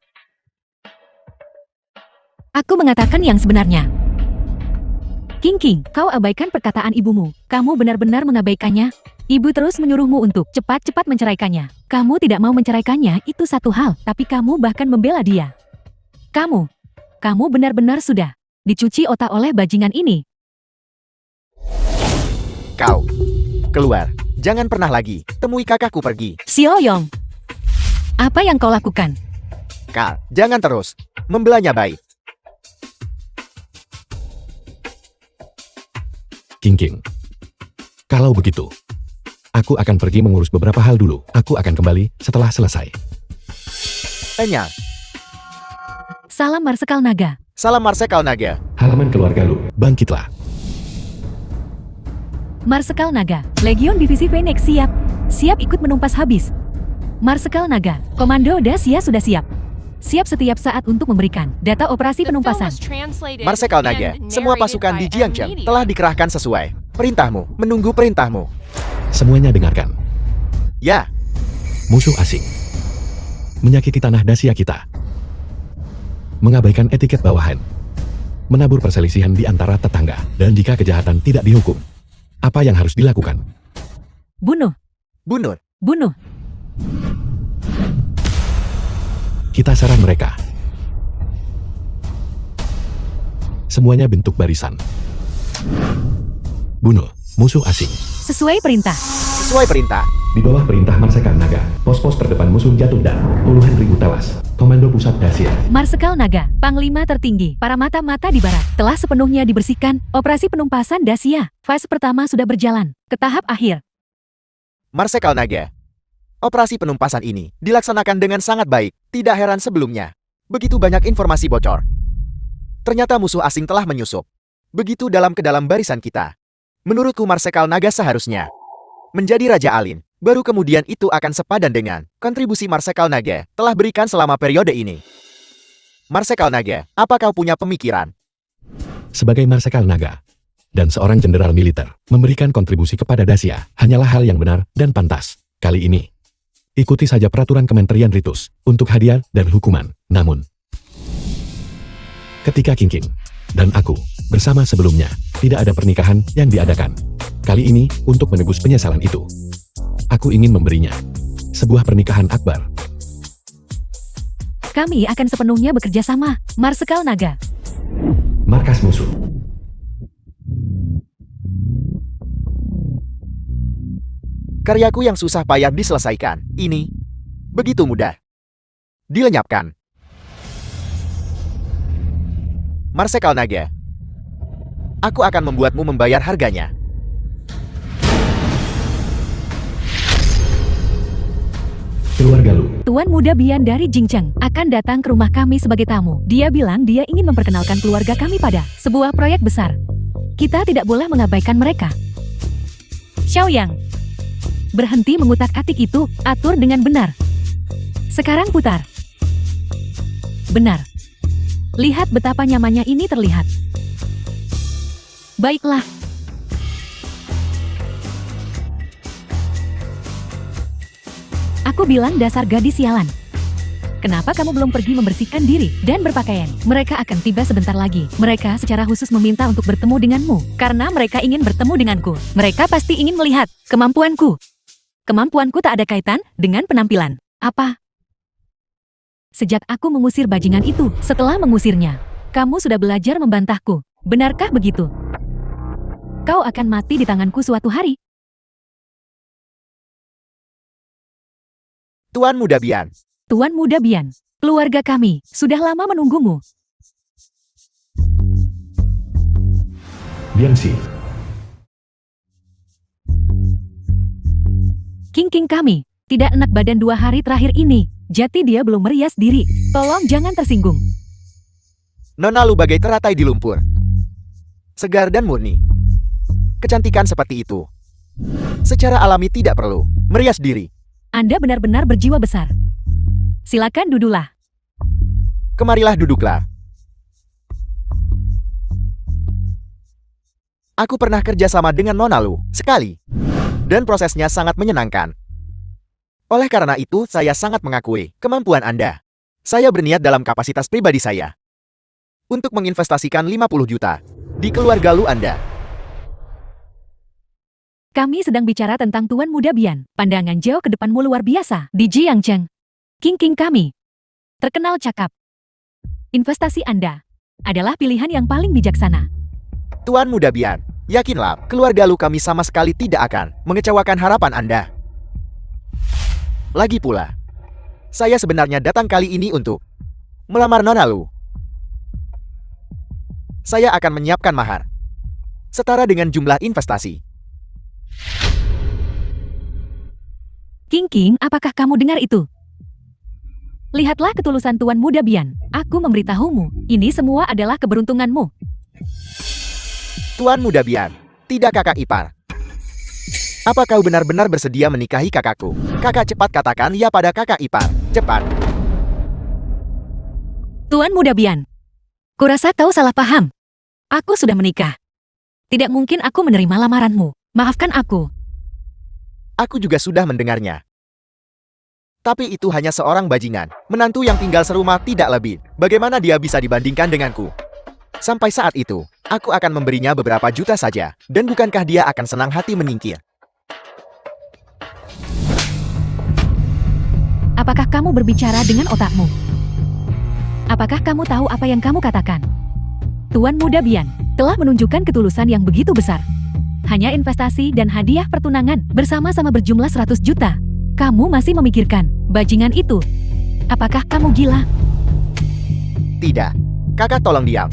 Aku mengatakan yang sebenarnya. King, kau abaikan perkataan ibumu. Kamu benar-benar mengabaikannya. Ibu terus menyuruhmu untuk cepat-cepat menceraikannya. Kamu tidak mau menceraikannya, itu satu hal, tapi kamu bahkan membela dia. Kamu benar-benar sudah dicuci otak oleh bajingan ini. Kau keluar. Jangan pernah lagi temui kakakku pergi. Xiao Yong, apa yang kau lakukan? Kak, jangan terus membelanya baik. King. Kalau begitu, aku akan pergi mengurus beberapa hal dulu. Aku akan kembali setelah selesai. Tanya. Salam Marsekal Naga. Salam Marsekal Naga. Halaman keluarga Lu, bangkitlah. Marsekal Naga, Legion Divisi Phoenix siap. Siap ikut menumpas habis. Marsekal Naga, Komando Dacia sudah siap. Siap setiap saat untuk memberikan data operasi The film penumpasan. was translated Marsekal and Naga, semua narrated pasukan by di Jiangchen M-Media. telah dikerahkan sesuai perintahmu, menunggu perintahmu. Semuanya dengarkan. Ya, Musuh asing menyakiti tanah Dacia kita, mengabaikan etiket bawahan, menabur perselisihan di antara tetangga, dan jika kejahatan tidak dihukum, apa yang harus dilakukan? Bunuh, bunuh. bunuh. Kita serang mereka. Semuanya bentuk barisan. Bunuh musuh asing. Sesuai perintah. Sesuai perintah. Di bawah perintah Marsekal Naga, pos-pos terdepan musuh jatuh dan puluhan ribu tewas. Komando Pusat Dacia. Marsekal Naga, Panglima tertinggi, para mata-mata di barat, telah sepenuhnya dibersihkan. Operasi penumpasan Dacia, fase pertama sudah berjalan ke tahap akhir. Marsekal Naga. Operasi penumpasan ini dilaksanakan dengan sangat baik. Tidak heran sebelumnya begitu banyak informasi bocor. Ternyata musuh asing telah menyusup begitu dalam ke dalam barisan kita. Menurutku Marsekal Naga seharusnya menjadi Raja Alin. Baru kemudian itu akan sepadan dengan kontribusi Marsekal Naga telah berikan selama periode ini. Marsekal Naga, apa kau punya pemikiran? Sebagai Marsekal Naga dan seorang jenderal militer, memberikan kontribusi kepada Dacia hanyalah hal yang benar dan pantas. Kali ini, ikuti saja peraturan Kementerian Ritus untuk hadiah dan hukuman. Namun, ketika King dan aku bersama sebelumnya tidak ada pernikahan yang diadakan, kali ini untuk menebus penyesalan itu, aku ingin memberinya sebuah pernikahan akbar. Kami akan sepenuhnya bekerja sama, Marsekal Naga. Markas musuh. Karyaku yang susah payah diselesaikan, ini begitu mudah dilenyapkan. Marsekal Naga, aku akan membuatmu membayar harganya. Keluarga Lu. Tuan Muda Bian dari Jingcheng akan datang ke rumah kami sebagai tamu. Dia bilang dia ingin memperkenalkan keluarga kami pada sebuah proyek besar. Kita tidak boleh mengabaikan mereka. Xiaoyang, berhenti mengutak-atik itu, atur dengan benar. Sekarang putar. Benar. Lihat betapa nyamannya ini terlihat. Baiklah. Aku bilang dasar gadis sialan. Kenapa kamu belum pergi membersihkan diri dan berpakaian? Mereka akan tiba sebentar lagi. Mereka secara khusus meminta untuk bertemu denganmu. Karena mereka ingin bertemu denganku. Mereka pasti ingin melihat kemampuanku. Kemampuanku tak ada kaitan dengan penampilan. Apa? Sejak aku mengusir bajingan itu, setelah mengusirnya, kamu sudah belajar membantahku. Benarkah begitu? Kau akan mati di tanganku suatu hari. Tuan Muda Bian, Tuan Muda Bian, keluarga kami sudah lama menunggumu. Bianxi. King kami, tidak enak badan 2 hari terakhir ini. Jati dia belum merias diri. Tolong jangan tersinggung. Nona Lu bagai teratai di lumpur. Segar dan murni. Kecantikan seperti itu. Secara alami tidak perlu merias diri. Anda benar-benar berjiwa besar. Silakan duduklah. Kemarilah duduklah. Aku pernah kerja sama dengan Nona Lu sekali. Dan prosesnya sangat menyenangkan. Oleh karena itu, saya sangat mengakui kemampuan Anda. Saya berniat dalam kapasitas pribadi saya untuk menginvestasikan 50 juta di keluarga Lu Anda. Kami sedang bicara tentang Tuan Muda Bian. Pandangan jauh ke depanmu luar biasa. Di Jiangcheng. King kami. Terkenal cakap. Investasi Anda adalah pilihan yang paling bijaksana. Tuan Muda Bian, yakinlah, keluarga Lu kami sama sekali tidak akan mengecewakan harapan Anda. Lagi pula, saya sebenarnya datang kali ini untuk melamar Nona Lu. Saya akan menyiapkan mahar setara dengan jumlah investasi. King, apakah kamu dengar itu? Lihatlah ketulusan Tuan Muda Bian. Aku memberitahumu, ini semua adalah keberuntunganmu. Tuan Muda Bian, tidak kakak ipar. Apa kau benar-benar bersedia menikahi kakakku? Kakak, cepat katakan ya pada kakak ipar. Cepat. Tuan Muda Bian, kurasa kau salah paham. Aku sudah menikah. Tidak mungkin aku menerima lamaranmu. Maafkan aku. Aku juga sudah mendengarnya. Tapi itu hanya seorang bajingan. Menantu yang tinggal serumah tidak lebih. Bagaimana dia bisa dibandingkan denganku? Sampai saat itu, aku akan memberinya beberapa juta saja. Dan bukankah dia akan senang hati menyingkir? Apakah kamu berbicara dengan otakmu? Apakah kamu tahu apa yang kamu katakan? Tuan Muda Bian telah menunjukkan ketulusan yang begitu besar. Hanya investasi dan hadiah pertunangan bersama-sama berjumlah 100 juta. Kamu masih memikirkan bajingan itu? Apakah kamu gila? Tidak. Kakak, tolong diam.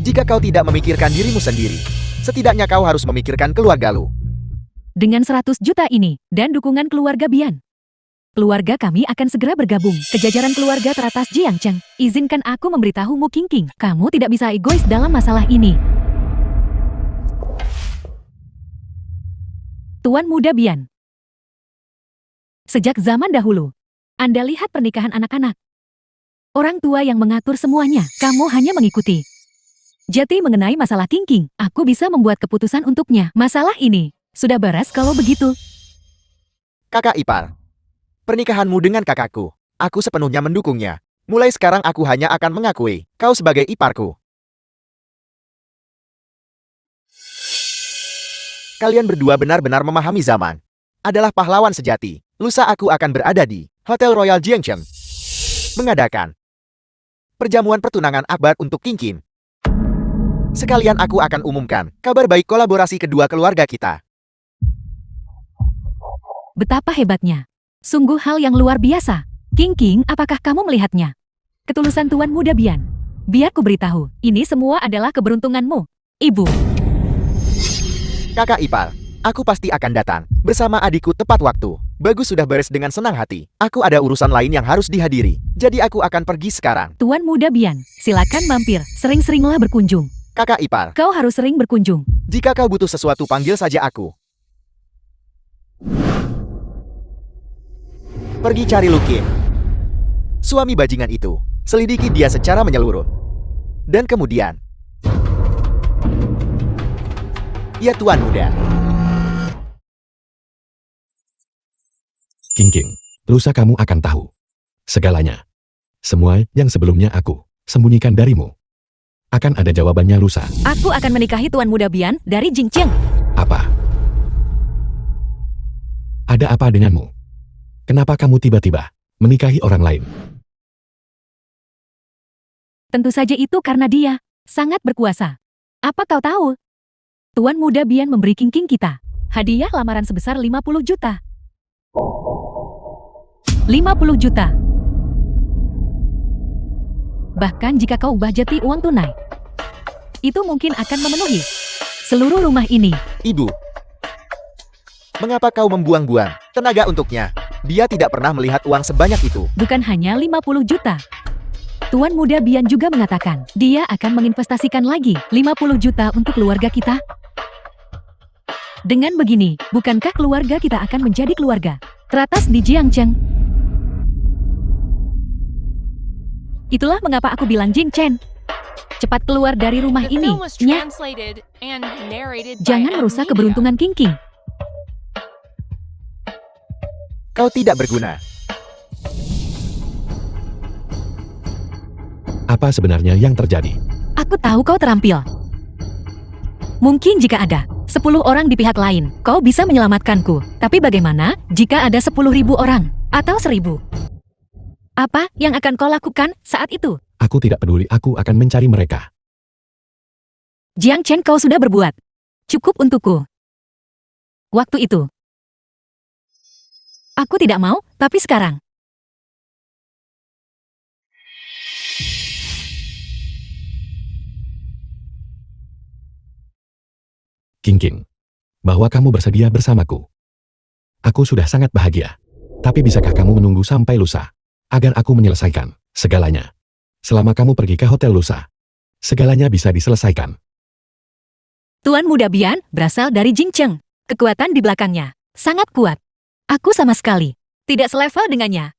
Jika kau tidak memikirkan dirimu sendiri, setidaknya kau harus memikirkan keluarga Lu. Dengan 100 juta ini dan dukungan keluarga Bian, keluarga kami akan segera bergabung ke jajaran keluarga teratas Jiangcheng. Izinkan aku memberitahumu King, kamu tidak bisa egois dalam masalah ini. Tuan Muda Bian, sejak zaman dahulu, Anda lihat pernikahan anak-anak. Orang tua yang mengatur semuanya, kamu hanya mengikuti. Jati mengenai masalah King, aku bisa membuat keputusan untuknya. Masalah ini sudah beres kalau begitu. Kakak ipar, pernikahanmu dengan kakakku, aku sepenuhnya mendukungnya. Mulai sekarang aku hanya akan mengakui kau sebagai iparku. Kalian berdua benar-benar memahami zaman. Adalah pahlawan sejati. Lusa aku akan berada di Hotel Royal Jiangcheng mengadakan perjamuan pertunangan akbar untuk King. Sekalian aku akan umumkan kabar baik kolaborasi kedua keluarga kita. Betapa hebatnya. Sungguh hal yang luar biasa. King, apakah kamu melihatnya? Ketulusan Tuan Muda Bian. Biar ku beritahu, ini semua adalah keberuntunganmu, Ibu. Kakak ipar, aku pasti akan datang bersama adikku tepat waktu. Bagus, sudah beres dengan senang hati. Aku ada urusan lain yang harus dihadiri, jadi aku akan pergi sekarang. Tuan Muda Bian, silakan mampir. Sering-seringlah berkunjung. Kakak ipar, Kau harus sering berkunjung. jika kau butuh sesuatu panggil saja aku. Pergi cari Lukin. Suami bajingan itu. Selidiki dia secara menyeluruh. Dan kemudian, ya Tuan Muda. King, lusa kamu akan tahu segalanya. Semua yang sebelumnya aku sembunyikan darimu. Akan ada jawabannya lusa. Aku akan menikahi Tuan Muda Bian dari Jingcheng. Apa? Ada apa denganmu? Kenapa kamu tiba-tiba menikahi orang lain? Tentu saja itu karena dia sangat berkuasa. Apa kau tahu? Tuan Muda Bian memberi King kita hadiah lamaran sebesar 50 juta. 50 juta. Bahkan jika kau ubah Jati uang tunai, itu mungkin akan memenuhi seluruh rumah ini. Ibu, mengapa kau membuang-buang tenaga untuknya? Dia tidak pernah melihat uang sebanyak itu. Bukan hanya 50 juta. Tuan Muda Bian juga mengatakan, dia akan menginvestasikan lagi 50 juta untuk keluarga kita. Dengan begini, bukankah keluarga kita akan menjadi keluarga teratas di Jiangcheng? Itulah mengapa aku bilang Jing Chen, cepat keluar dari rumah The ini, film was Nya. translated and narrated by Jangan M merusak Media. keberuntungan King King. Kau tidak berguna. Apa sebenarnya yang terjadi? Aku tahu kau terampil. Mungkin jika ada 10 orang di pihak lain, kau bisa menyelamatkanku. Tapi bagaimana jika ada 10.000 orang atau 1.000? Apa yang akan kau lakukan saat itu? Aku tidak peduli, aku akan mencari mereka. Jiang Chen, kau sudah berbuat cukup untukku. Waktu itu, aku tidak mau, tapi sekarang. King King, bahwa kamu bersedia bersamaku. Aku sudah sangat bahagia. Tapi bisakah kamu menunggu sampai lusa, agar aku menyelesaikan segalanya? Selama kamu pergi ke Hotel Lusa, segalanya bisa diselesaikan. Tuan Muda Bian berasal dari Jingcheng. Kekuatan di belakangnya sangat kuat. Aku sama sekali tidak selevel dengannya.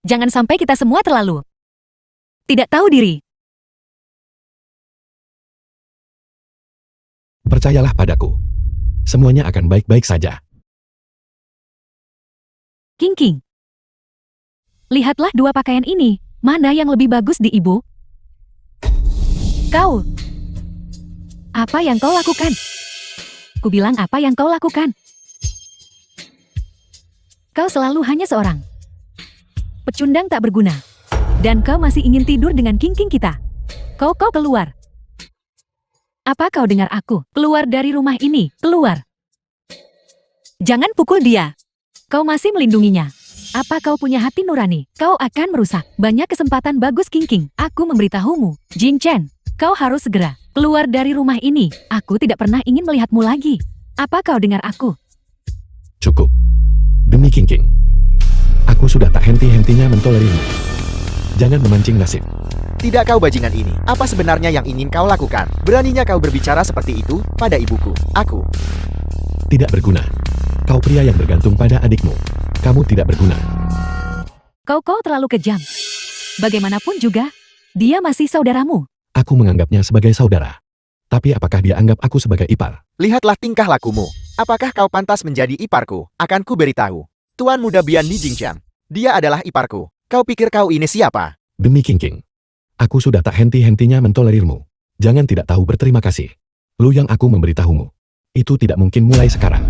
Jangan sampai kita semua terlalu tidak tahu diri. Percayalah padaku. Semuanya akan baik-baik saja. King King, lihatlah dua pakaian ini. Mana yang lebih bagus di ibu? Kau. Apa yang kau lakukan? Ku bilang apa yang kau lakukan? Kau selalu hanya seorang pecundang tak berguna. Dan kau masih ingin tidur dengan King King kita. Kau keluar. Apa kau dengar aku? Keluar dari rumah ini, keluar. Jangan pukul dia. Kau masih melindunginya. Apa kau punya hati nurani? Kau akan merusak banyak kesempatan bagus King King. Aku memberitahumu, Jing Chen, kau harus segera keluar dari rumah ini. Aku tidak pernah ingin melihatmu lagi. Apa kau dengar aku? Cukup. Demi King King, aku sudah tak henti-hentinya mentolerirmu. Jangan memancing nasib. Tidak kau bajingan ini. Apa sebenarnya yang ingin kau lakukan? Beraninya kau berbicara seperti itu pada ibuku. Aku. Tidak berguna. Kau pria yang bergantung pada adikmu. Kamu tidak berguna. Kau terlalu kejam. Bagaimanapun juga, dia masih saudaramu. Aku menganggapnya sebagai saudara. Tapi apakah dia anggap aku sebagai ipar? Lihatlah tingkah lakumu. Apakah kau pantas menjadi iparku? Akan ku beritahu. Tuan Muda Bian di Jingcheng. Dia adalah iparku. Kau pikir kau ini siapa? Demi King King, aku sudah tak henti-hentinya mentolerirmu. Jangan tidak tahu berterima kasih. Lu yang aku memberitahumu. Itu tidak mungkin mulai sekarang.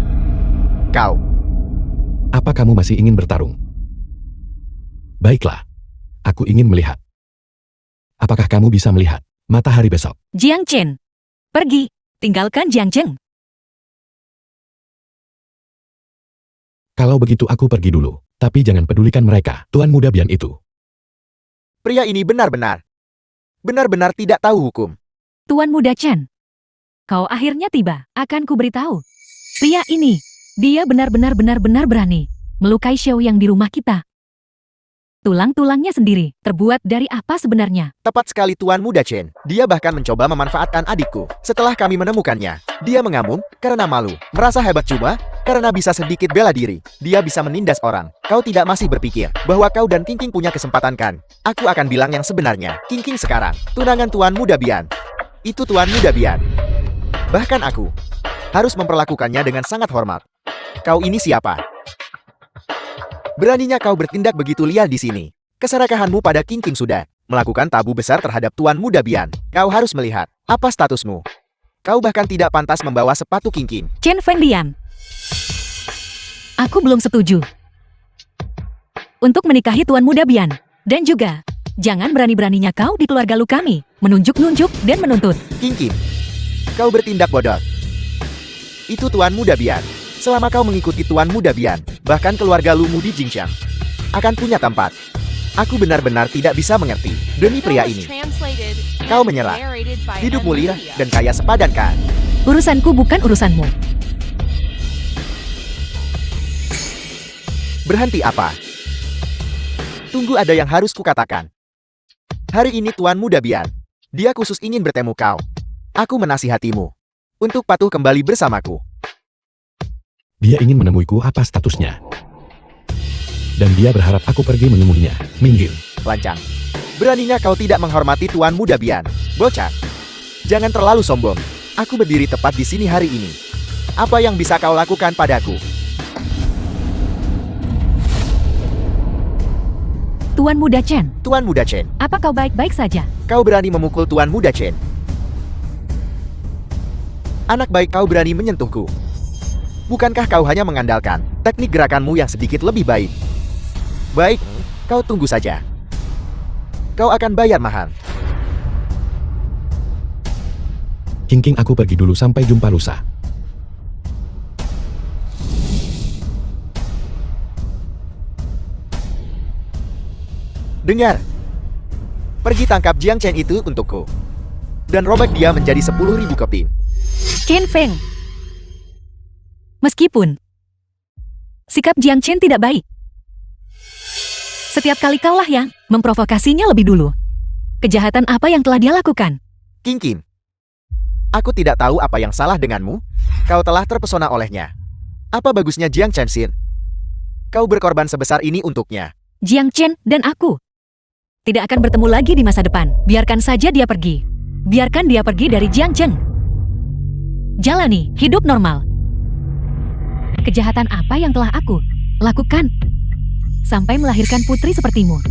Kau. Apa kamu masih ingin bertarung? Baiklah. Aku ingin melihat. Apakah kamu bisa melihat matahari besok? Jiang Chen, pergi. Tinggalkan Jiangcheng. Kalau begitu aku pergi dulu. Tapi jangan pedulikan mereka, Tuan Muda Bian itu. Pria ini benar-benar tidak tahu hukum. Tuan Muda Chen, kau akhirnya tiba. Akan ku beritahu. Pria ini, dia benar-benar berani melukai Xiao yang di rumah kita. Tulang-tulangnya sendiri terbuat dari apa sebenarnya? Tepat sekali Tuan Muda Chen. Dia bahkan mencoba memanfaatkan adikku. Setelah kami menemukannya, dia mengamuk karena malu. Merasa hebat juga karena bisa sedikit bela diri. Dia bisa menindas orang. Kau tidak masih berpikir bahwa kau dan King King punya kesempatan kan? Aku akan bilang yang sebenarnya. King King sekarang, tunangan Tuan Muda Bian. Itu Tuan Muda Bian. Bahkan aku harus memperlakukannya dengan sangat hormat. Kau ini siapa? Beraninya kau bertindak begitu liar di sini. Keserakahanmu pada King King sudah melakukan tabu besar terhadap Tuan Muda Bian. Kau harus melihat apa statusmu. Kau bahkan tidak pantas membawa sepatu King King. Chen Fendian, aku belum setuju untuk menikahi Tuan Muda Bian. Dan juga, jangan berani-beraninya kau di keluarga lu kami menunjuk-nunjuk dan menuntut. King King, kau bertindak bodoh. Itu Tuan Muda Bian. Selama kau mengikuti Tuan Muda Bian, bahkan keluarga Lumu di Jingcheng akan punya tempat. Aku benar-benar tidak bisa mengerti. Demi pria ini, kau menyerah. Hidup mulia dan kaya sepadan kan? Urusanku bukan urusanmu. Berhenti apa? Tunggu, ada yang harus kukatakan. Hari ini Tuan Muda Bian, dia khusus ingin bertemu kau. Aku menasihatimu untuk patuh kembali bersamaku. Dia ingin menemuiku, apa statusnya? Dan dia berharap aku pergi menemuinya. Minggir. Lancang. Beraninya kau tidak menghormati Tuan Muda Bian, bocah. Jangan terlalu sombong. Aku berdiri tepat di sini hari ini. Apa yang bisa kau lakukan padaku? Tuan Muda Chen, Tuan Muda Chen, apa kau baik-baik saja? kau berani memukul Tuan Muda Chen. Anak baik, kau berani menyentuhku. Bukankah kau hanya mengandalkan teknik gerakanmu yang sedikit lebih baik? Baik, kau tunggu saja. Kau akan bayar mahal. King, aku pergi dulu, sampai jumpa lusa. Dengar. Pergi tangkap Jiang Chen itu untukku. Dan robek dia menjadi 10.000 keping. Chen Feng. Meskipun sikap Jiang Chen tidak baik, setiap kali kaulah yang memprovokasinya lebih dulu. Kejahatan apa yang telah dia lakukan? King Kim. Aku tidak tahu apa yang salah denganmu. Kau telah terpesona olehnya. Apa bagusnya Jiang Chen Xin? Kau berkorban sebesar ini untuknya. Jiang Chen dan aku tidak akan bertemu lagi di masa depan. Biarkan saja dia pergi. Biarkan dia pergi dari Jiang Chen. Jalani hidup normal. Kejahatan apa yang telah aku lakukan sampai melahirkan putri sepertimu?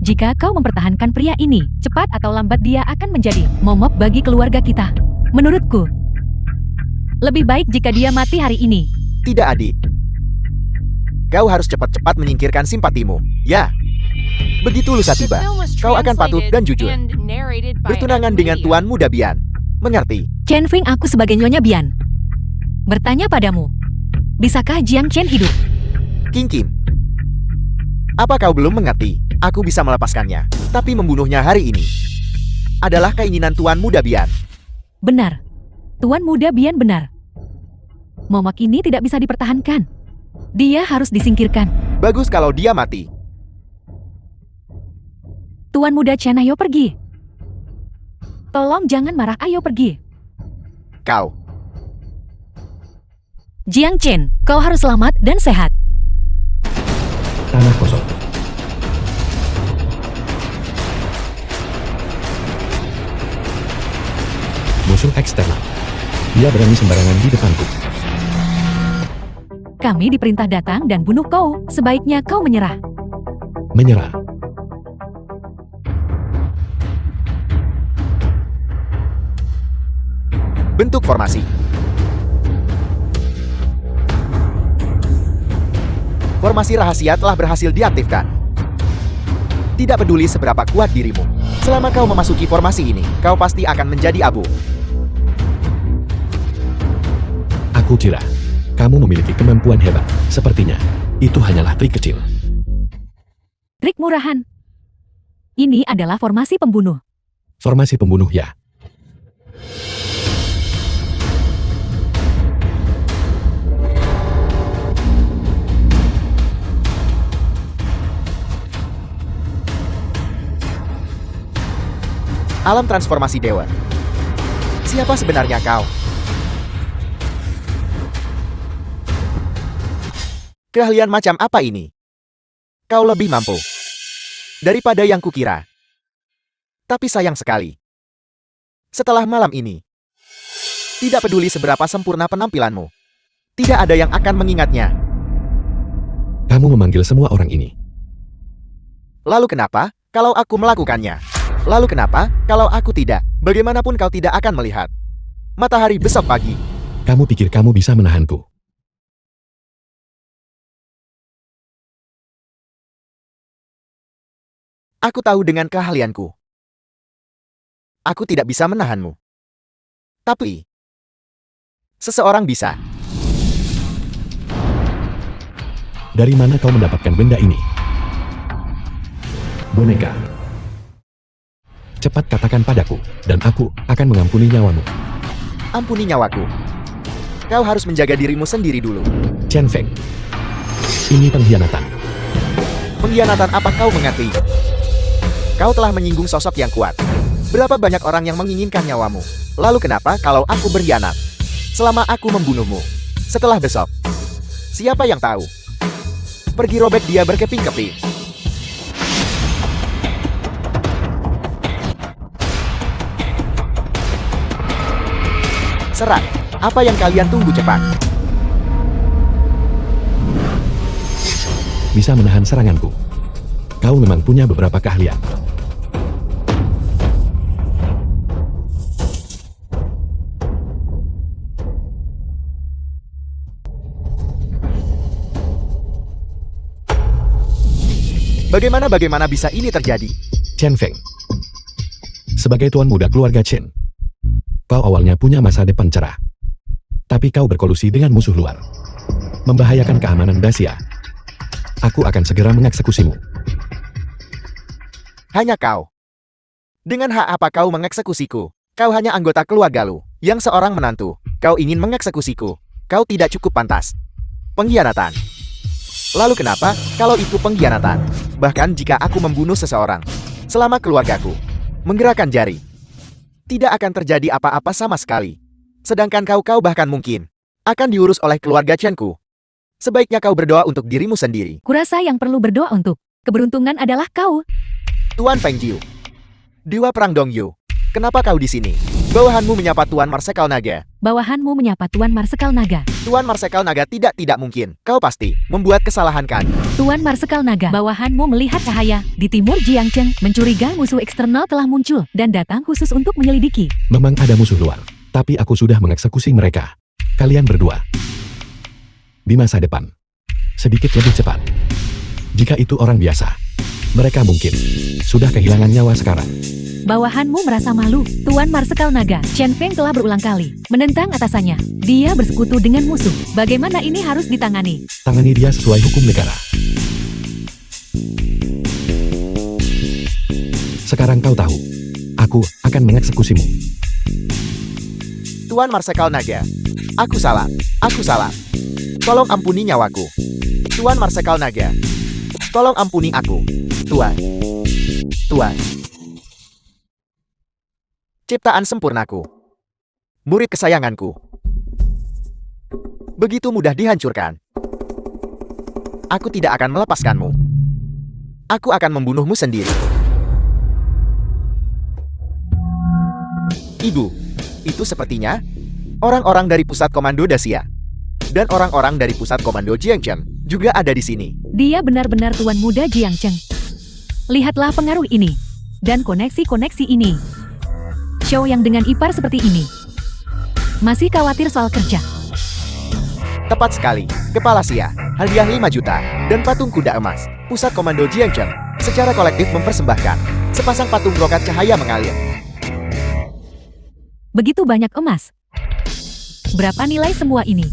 Jika kau mempertahankan pria ini, cepat atau lambat dia akan menjadi momok bagi keluarga kita. Menurutku, lebih baik jika dia mati hari ini. Tidak, adik. Kau harus cepat-cepat menyingkirkan simpatimu. Ya. Begitu lusa The tiba, film was kau akan patuh translated dan jujur. and narrated by Bertunangan M dengan Media. Tuan Muda Bian. Mengerti? Chen Feng, aku sebagai Nyonya Bian bertanya padamu, bisakah Jiang Chen hidup? King Kim. Apa kau belum mengerti? Aku bisa melepaskannya, tapi membunuhnya hari ini adalah keinginan Tuan Muda Bian. Benar. Tuan Muda Bian benar. Momok ini tidak bisa dipertahankan. Dia harus disingkirkan. Bagus kalau dia mati. Tuan Muda Chen, ayo pergi. Tolong jangan marah, ayo pergi. Kau. Jiang Chen, kau harus selamat dan sehat. Tanah kosong. Musuh eksternal. Dia berani sembarangan di depanku. Kami diperintah datang dan bunuh kau. Sebaiknya kau menyerah. Menyerah. Bentuk formasi. Formasi rahasia telah berhasil diaktifkan. Tidak peduli seberapa kuat dirimu, selama kau memasuki formasi ini, kau pasti akan menjadi abu. Aku kira kamu memiliki kemampuan hebat. Sepertinya itu hanyalah trik kecil. Trik murahan. Ini adalah formasi pembunuh. Formasi pembunuh, ya. Alam transformasi dewa. Siapa sebenarnya kau? Keahlian macam apa ini? Kau lebih mampu daripada yang kukira. Tapi sayang sekali. Setelah malam ini, tidak peduli seberapa sempurna penampilanmu, tidak ada yang akan mengingatnya. Kamu memanggil semua orang ini. Lalu kenapa kalau aku melakukannya? Lalu kenapa kalau aku tidak? Bagaimanapun kau tidak akan melihat matahari besok pagi. Kamu pikir kamu bisa menahanku? Aku tahu dengan keahlianku. Aku tidak bisa menahanmu. Tapi seseorang bisa. Dari mana kau mendapatkan benda ini? Boneka. Cepat katakan padaku, dan aku akan mengampuni nyawamu. Ampuni nyawaku. Kau harus menjaga dirimu sendiri dulu. Chen Feng. Ini pengkhianatan. Pengkhianatan apa kau mengakui? Kau telah menyinggung sosok yang kuat. Berapa banyak orang yang menginginkan nyawamu? Lalu kenapa kalau aku berkhianat? Selama aku membunuhmu. Setelah besok. Siapa yang tahu? Pergi robek dia berkeping-keping. Serang. Apa yang kalian tunggu cepat? Bisa menahan seranganku. Kau memang punya beberapa keahlian. Bagaimana bisa ini terjadi? Chen Feng. Sebagai tuan muda keluarga Chen, kau awalnya punya masa depan cerah. Tapi kau berkolusi dengan musuh luar. Membahayakan keamanan Dacia. Aku akan segera mengeksekusimu. Hanya kau. Dengan hak apa kau mengeksekusiku? Kau hanya anggota keluarga lu, yang seorang menantu. Kau ingin mengeksekusiku. Kau tidak cukup pantas. Pengkhianatan. Lalu kenapa, kalau itu pengkhianatan? Bahkan jika aku membunuh seseorang, selama keluargaku menggerakkan jari, tidak akan terjadi apa-apa sama sekali. Sedangkan kau bahkan mungkin akan diurus oleh keluarga Chen-ku. Sebaiknya kau berdoa untuk dirimu sendiri. Kurasa yang perlu berdoa untuk keberuntungan adalah kau. Tuan Feng Jiu. Dewa Perang Dong Yu. Kenapa kau di sini? Bawahanmu menyapa Tuan Marsekal Naga. Bawahanmu menyapa Tuan Marsekal Naga. Tuan Marsekal Naga tidak mungkin. Kau pasti membuat kesalahan kan? Tuan Marsekal Naga, bawahanmu melihat cahaya di timur Jiangcheng, mencurigai musuh eksternal telah muncul dan datang khusus untuk menyelidiki. Memang ada musuh luar, tapi aku sudah mengeksekusi mereka. Kalian berdua. Di masa depan, sedikit lebih cepat. Jika itu orang biasa, mereka mungkin sudah kehilangan nyawa sekarang. Bawahanmu merasa malu. Tuan Marsekal Naga, Chen Feng telah berulang kali menentang atasannya. Dia bersekutu dengan musuh. Bagaimana ini harus ditangani? Tangani dia sesuai hukum negara. Sekarang kau tahu, aku akan mengeksekusimu. Tuan Marsekal Naga. Aku salah. Tolong ampuni nyawaku. Tuan Marsekal Naga. Tolong ampuni aku. Tuan. Ciptaan sempurnaku. Murid kesayanganku. Begitu mudah dihancurkan. Aku tidak akan melepaskanmu. Aku akan membunuhmu sendiri. Ibu, itu sepertinya orang-orang dari pusat komando Dacia. Dan orang-orang dari pusat komando Jiangcheng juga ada di sini. Dia benar-benar tuan muda Jiangcheng. Lihatlah pengaruh ini. Dan koneksi-koneksi ini. Show yang dengan ipar seperti ini. Masih khawatir soal kerja. Tepat sekali. Kepala Sia, hadiah 5 juta, dan patung kuda emas. Pusat komando Jiangcheng secara kolektif mempersembahkan sepasang patung brokat cahaya mengalir. Begitu banyak emas. Berapa nilai semua ini?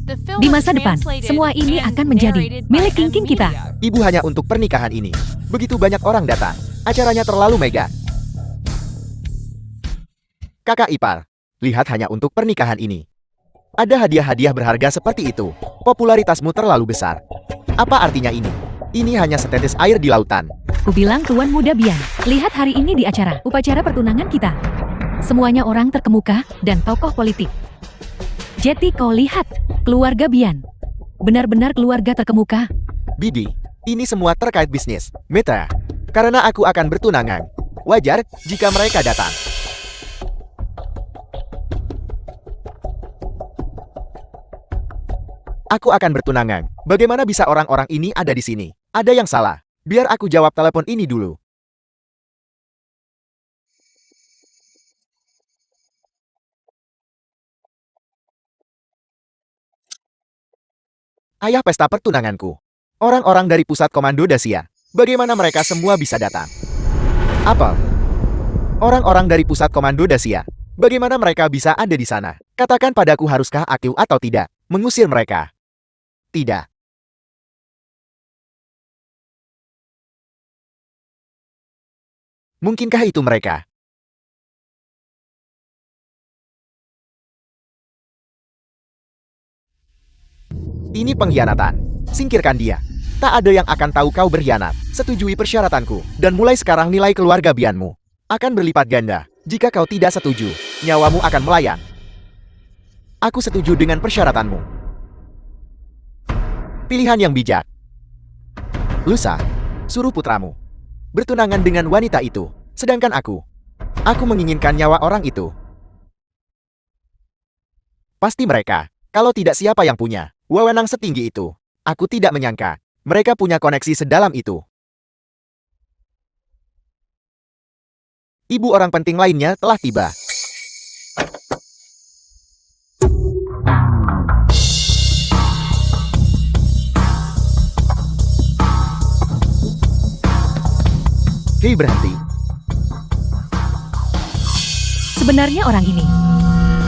The film Di was masa depan, translated semua ini and akan menjadi narrated by milik King kita. M-Media. Ibu hanya untuk pernikahan ini. Begitu banyak orang datang. Acaranya terlalu mega. Kakak ipar, lihat hanya untuk pernikahan ini. Ada hadiah-hadiah berharga seperti itu. Popularitasmu terlalu besar. Apa artinya ini? Ini hanya setetes air di lautan. Kubilang tuan muda Bian, lihat hari ini di acara upacara pertunangan kita. Semuanya orang terkemuka dan tokoh politik. Jadi kau lihat, keluarga Bian. Benar-benar keluarga terkemuka. Bibi, ini semua terkait bisnis. Meta, karena aku akan bertunangan. Wajar jika mereka datang. Aku akan bertunangan. Bagaimana bisa orang-orang ini ada di sini? Ada yang salah. Biar aku jawab telepon ini dulu. Ayah pesta pertunanganku. Orang-orang dari pusat komando Dacia. Bagaimana mereka semua bisa datang? Apa? Orang-orang dari pusat komando Dacia. Bagaimana mereka bisa ada di sana? Katakan padaku, haruskah aku atau tidak mengusir mereka? Tidak. Mungkinkah itu mereka? Ini pengkhianatan. Singkirkan dia. Tak ada yang akan tahu kau berkhianat. Setujui persyaratanku. Dan mulai sekarang nilai keluarga Bianmu akan berlipat ganda. Jika kau tidak setuju, nyawamu akan melayang. Aku setuju dengan persyaratanmu. Pilihan yang bijak. Lusa, suruh putramu bertunangan dengan wanita itu. Sedangkan aku menginginkan nyawa orang itu. Pasti mereka. Kalau tidak siapa yang punya wewenang setinggi itu. Aku tidak menyangka mereka punya koneksi sedalam itu. Ibu orang penting lainnya telah tiba. Hei, berhenti. Sebenarnya orang ini.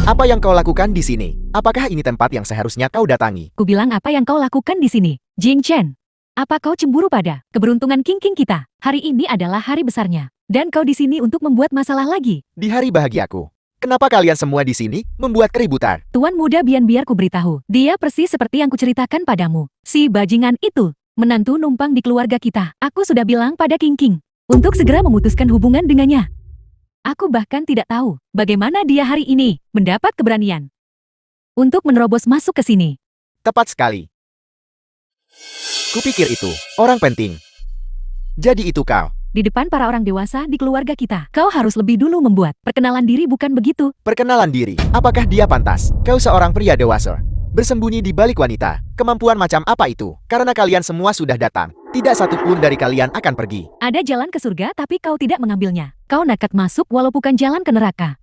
Apa yang kau lakukan di sini? Apakah ini tempat yang seharusnya kau datangi? Ku bilang apa yang kau lakukan di sini, Jing Chen. Apa kau cemburu pada keberuntungan King King kita? Hari ini adalah hari besarnya. Dan kau di sini untuk membuat masalah lagi. Di hari bahagiaku. Kenapa kalian semua di sini membuat keributan? Tuan muda Bian, biar ku beritahu. Dia persis seperti yang kuceritakan padamu. Si bajingan itu, menantu numpang di keluarga kita. Aku sudah bilang pada King King untuk segera memutuskan hubungan dengannya. Aku bahkan tidak tahu bagaimana dia hari ini mendapat keberanian untuk menerobos masuk ke sini. Tepat sekali. Kupikir itu orang penting. Jadi itu kau. Di depan para orang dewasa di keluarga kita, kau harus lebih dulu membuat perkenalan diri, bukan begitu? Perkenalan diri. Apakah dia pantas? Kau seorang pria dewasa, bersembunyi di balik wanita. Kemampuan macam apa itu? Karena kalian semua sudah datang. Tidak satu pun dari kalian akan pergi. Ada jalan ke surga tapi kau tidak mengambilnya. Kau nekat masuk walau bukan jalan ke neraka.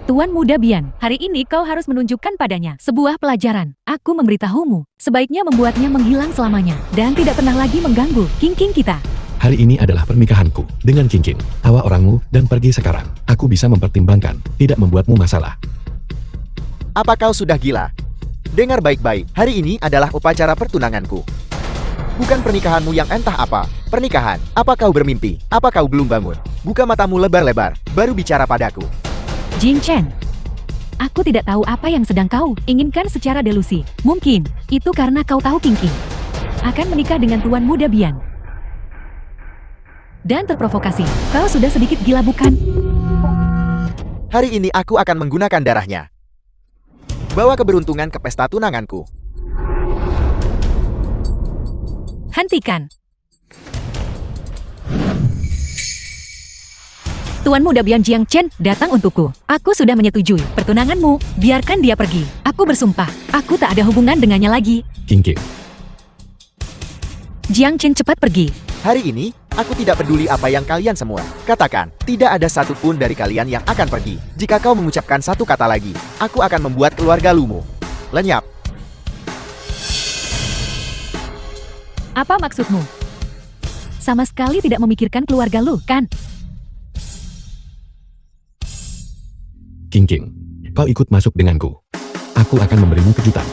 Tuan muda Bian, hari ini kau harus menunjukkan padanya sebuah pelajaran. Aku memberitahumu, sebaiknya membuatnya menghilang selamanya dan tidak pernah lagi mengganggu King King kita. Hari ini adalah pernikahanku dengan King King. Bawa orangmu dan pergi sekarang. Aku bisa mempertimbangkan, tidak membuatmu masalah. Apa kau sudah gila? Dengar baik-baik, hari ini adalah upacara pertunanganku. Bukan pernikahanmu yang entah apa. Pernikahan, apa kau bermimpi? Apa kau belum bangun? Buka matamu lebar-lebar, baru bicara padaku. Jing Chen, aku tidak tahu apa yang sedang kau inginkan secara delusi. Mungkin, itu karena kau tahu King King akan menikah dengan tuan muda Bian. Dan terprovokasi, kau sudah sedikit gila bukan? Hari ini aku akan menggunakan darahnya. Bawa keberuntungan ke pesta tunanganku. Hentikan. Tuan muda Bian Jiang Chen datang untukku. Aku sudah menyetujui pertunanganmu. Biarkan dia pergi. Aku bersumpah, aku tak ada hubungan dengannya lagi. King King. Jiang Chen, cepat pergi. Hari ini, aku tidak peduli apa yang kalian semua katakan. Tidak ada satupun dari kalian yang akan pergi. Jika kau mengucapkan satu kata lagi, aku akan membuat keluarga lumu lenyap. Apa maksudmu? Sama sekali tidak memikirkan keluarga lu, kan? King King, kau ikut masuk denganku. Aku akan memberimu kejutan.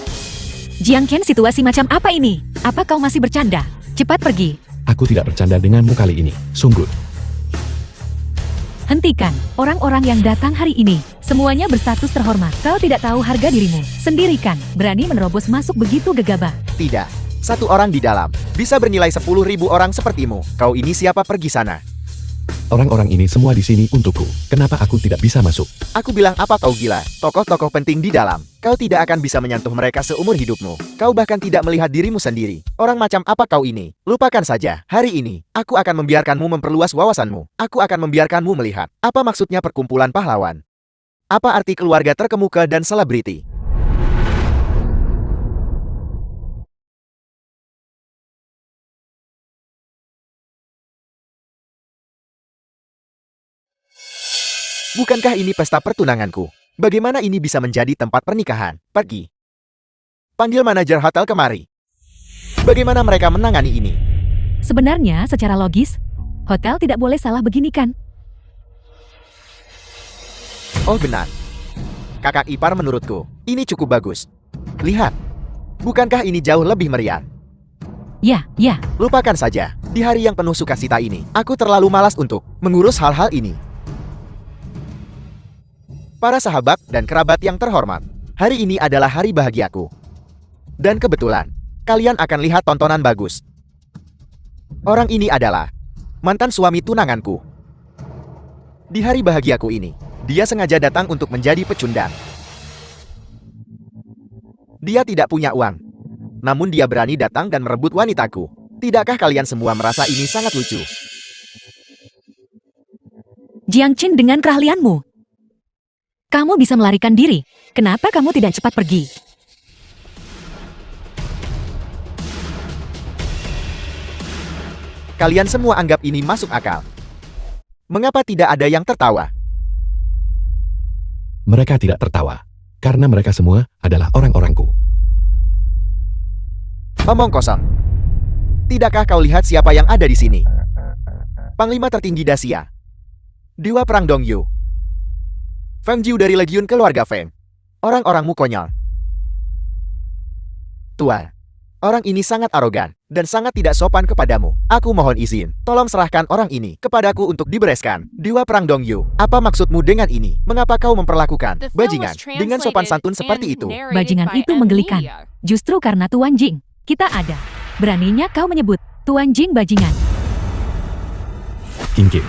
Jiang Chen, situasi macam apa ini? Apa kau masih bercanda? Cepat pergi. Aku tidak bercanda denganmu kali ini, sungguh. Hentikan. Orang-orang yang datang hari ini, semuanya berstatus terhormat. Kau tidak tahu harga dirimu. Sendirikan, berani menerobos masuk begitu gegabah. Tidak, satu orang di dalam bisa bernilai 10.000 orang sepertimu. Kau ini siapa? Pergi sana. Orang-orang ini semua di sini untukku. Kenapa aku tidak bisa masuk? Aku bilang apa kau gila? Tokoh-tokoh penting di dalam. Kau tidak akan bisa menyentuh mereka seumur hidupmu. Kau bahkan tidak melihat dirimu sendiri. Orang macam apa kau ini? Lupakan saja. Hari ini, aku akan membiarkanmu memperluas wawasanmu. Aku akan membiarkanmu melihat apa maksudnya perkumpulan pahlawan. Apa arti keluarga terkemuka dan selebriti. Bukankah ini pesta pertunanganku? Bagaimana ini bisa menjadi tempat pernikahan? Pergi. Panggil manajer hotel kemari. Bagaimana mereka menangani ini? Sebenarnya, secara logis, hotel tidak boleh salah begini kan? Oh benar. Kakak ipar menurutku, ini cukup bagus. Lihat. Bukankah ini jauh lebih meriah? Ya. Lupakan saja. Di hari yang penuh sukacita ini, aku terlalu malas untuk mengurus hal-hal ini. Para sahabat dan kerabat yang terhormat, Hari ini adalah hari bahagiaku. Dan kebetulan, kalian akan lihat tontonan bagus. Orang ini adalah mantan suami tunanganku. Di hari bahagiaku ini, dia sengaja datang untuk menjadi pecundang. Dia tidak punya uang, namun dia berani datang dan merebut wanitaku. Tidakkah kalian semua merasa ini sangat lucu? Jiang Qin, dengan keahlianmu, kamu bisa melarikan diri. Kenapa kamu tidak cepat pergi? Kalian semua anggap ini masuk akal. Mengapa tidak ada yang tertawa? Mereka tidak tertawa, karena mereka semua adalah orang-orangku. Omong kosong. Tidakkah kau lihat siapa yang ada di sini? Panglima tertinggi Dacia, Dewa Perang Dongyu, Feng Jiu dari Legiun Keluarga Feng. Orang-orangmu konyol. Tuan, orang ini sangat arogan dan sangat tidak sopan kepadamu. Aku mohon izin, tolong serahkan orang ini kepadaku untuk dibereskan. Dewa Perang Dongyu, apa maksudmu dengan ini? Mengapa kau memperlakukan The film bajingan was dengan sopan translated santun seperti and itu? narrated Bajingan by itu M menggelikan. Media. Justru karena Tuan Jing, kita ada. Beraninya kau menyebut Tuan Jing bajingan. King King.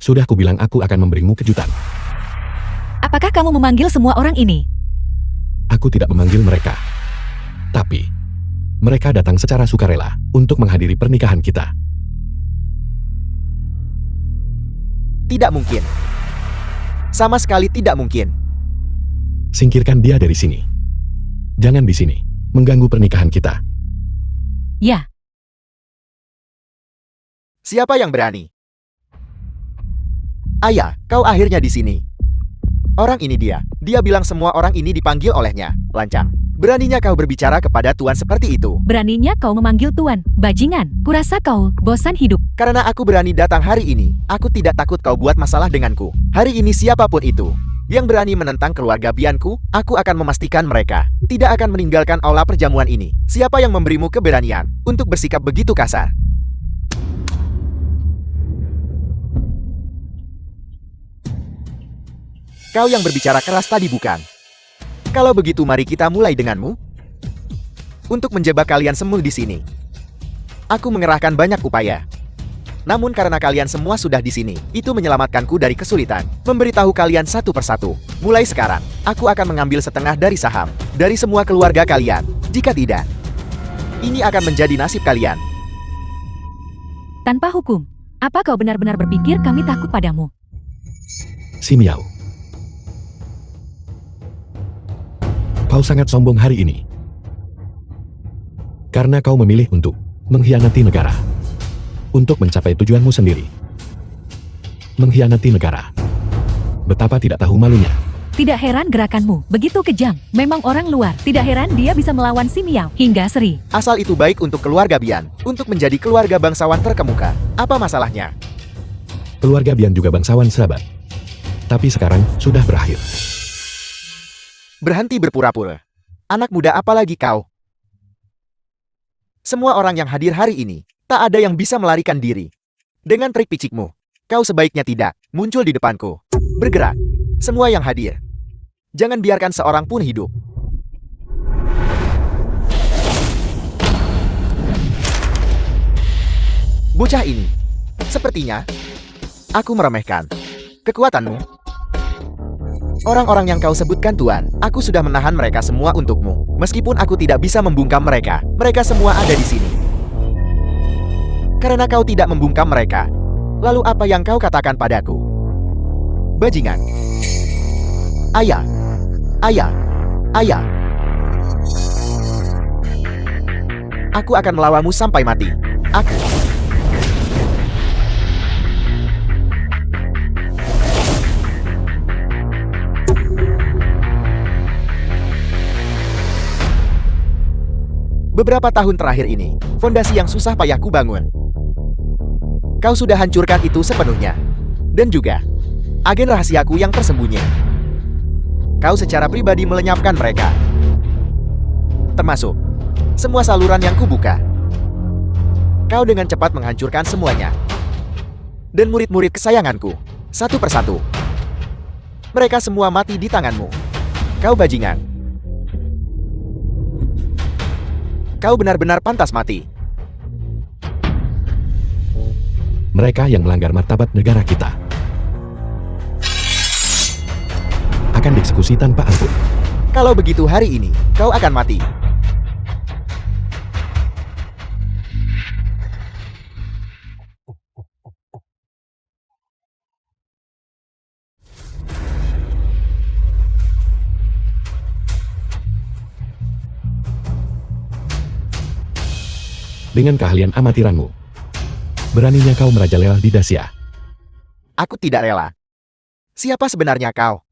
Sudah kubilang aku akan memberimu kejutan. Apakah kamu memanggil semua orang ini? Aku tidak memanggil mereka. Tapi, mereka datang secara sukarela untuk menghadiri pernikahan kita. Tidak mungkin. Sama sekali tidak mungkin. Singkirkan dia dari sini. Jangan di sini, mengganggu pernikahan kita. Ya, Siapa yang berani? Ayah, kau akhirnya di sini. Orang ini dia. Dia bilang semua orang ini dipanggil olehnya. Lancang. Beraninya kau berbicara kepada Tuan seperti itu. beraninya kau memanggil Tuan bajingan. Kurasa kau bosan hidup. Karena aku berani datang hari ini, aku tidak takut kau buat masalah denganku. Hari ini siapapun itu yang berani menentang keluarga Bianku, aku akan memastikan mereka tidak akan meninggalkan aula perjamuan ini. Siapa yang memberimu keberanian untuk bersikap begitu kasar? Kau yang berbicara keras tadi bukan? Kalau begitu mari kita mulai denganmu. Untuk menjebak kalian semua di sini, aku mengerahkan banyak upaya. Namun karena kalian semua sudah di sini, itu menyelamatkanku dari kesulitan. Memberitahu kalian satu persatu. Mulai sekarang, aku akan mengambil setengah dari saham dari semua keluarga kalian. Jika tidak, ini akan menjadi nasib kalian. Tanpa hukum. Apa kau benar-benar berpikir kami takut padamu? Si Miao. Kau sangat sombong hari ini. Karena kau memilih untuk mengkhianati negara. Untuk mencapai tujuanmu sendiri. Mengkhianati negara. Betapa tidak tahu malunya. Tidak heran gerakanmu begitu kejam. Memang orang luar. Tidak heran dia bisa melawan si Miao hingga Seri. Asal itu baik untuk keluarga Bian, untuk menjadi keluarga bangsawan terkemuka. Apa masalahnya? Keluarga Bian juga bangsawan sahabat. Tapi sekarang sudah berakhir. Berhenti berpura-pura. Anak muda apalagi kau? Semua orang yang hadir hari ini, tak ada yang bisa melarikan diri. Dengan trik picikmu, kau sebaiknya tidak muncul di depanku. Bergerak. Semua yang hadir. Jangan biarkan seorang pun hidup. Bocah ini, sepertinya, aku meremehkan kekuatanmu. Orang-orang yang kau sebutkan Tuan, aku sudah menahan mereka semua untukmu. Meskipun aku tidak bisa membungkam mereka, mereka semua ada di sini. Karena kau tidak membungkam mereka, lalu apa yang kau katakan padaku? Bajingan. Ayah. Ayah. Ayah. Aku akan melawanmu sampai mati. Aku. Beberapa tahun terakhir ini, fondasi yang susah payah kubangun. Kau sudah hancurkan itu sepenuhnya. Dan juga, agen rahasiaku yang tersembunyi. Kau secara pribadi melenyapkan mereka. Termasuk, semua saluran yang kubuka. Kau dengan cepat menghancurkan semuanya. Dan murid-murid kesayanganku, satu persatu. Mereka semua mati di tanganmu. Kau bajingan. Kau benar-benar pantas mati. Mereka yang melanggar martabat negara kita akan dieksekusi tanpa ampun. Kalau begitu hari ini, kau akan mati. Dengan keahlian amatiranmu, beraninya kau merajalela di Dacia. Aku tidak rela. Siapa sebenarnya kau?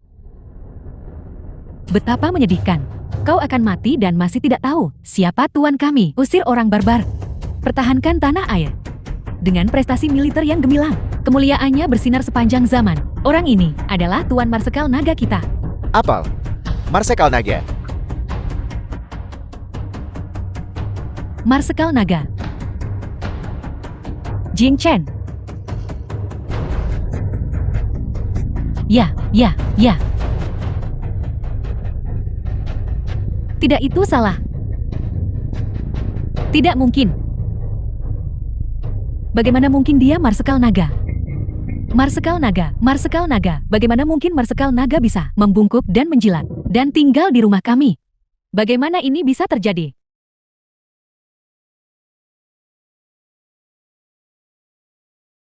Betapa menyedihkan. Kau akan mati dan masih tidak tahu siapa tuan kami. Usir orang barbar. Pertahankan tanah air. Dengan prestasi militer yang gemilang, kemuliaannya bersinar sepanjang zaman. Orang ini adalah Tuan Marsekal Naga kita. Apel. Marsekal Naga. Marsekal Naga. Jing Chen. Ya. Tidak, itu salah. Tidak mungkin. Bagaimana mungkin dia Marsekal Naga? Marsekal Naga. Bagaimana mungkin Marsekal Naga bisa membungkuk dan menjilat dan tinggal di rumah kami? Bagaimana ini bisa terjadi?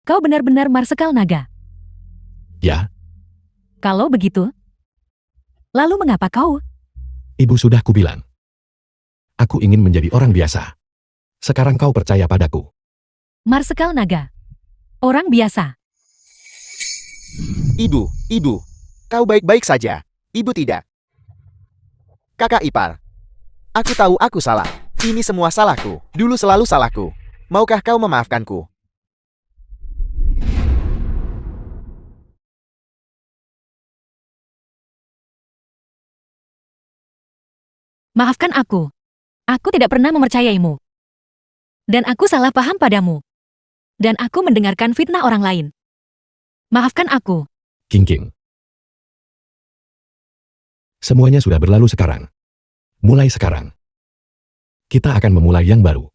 Kau benar-benar Marsekal Naga. Ya, Kalau begitu, lalu mengapa kau? ibu sudah kubilang. Aku ingin menjadi orang biasa. Sekarang kau percaya padaku. Marsekal Naga. Orang biasa. Ibu. Kau baik-baik saja. Ibu tidak. Kakak ipar. Aku tahu aku salah. Ini semua salahku. Dulu selalu salahku. Maukah kau memaafkanku? Maafkan aku. Aku tidak pernah mempercayaimu. Dan aku salah paham padamu. Dan aku mendengarkan fitnah orang lain. Maafkan aku. King. Semuanya sudah berlalu sekarang. Mulai sekarang, kita akan memulai yang baru.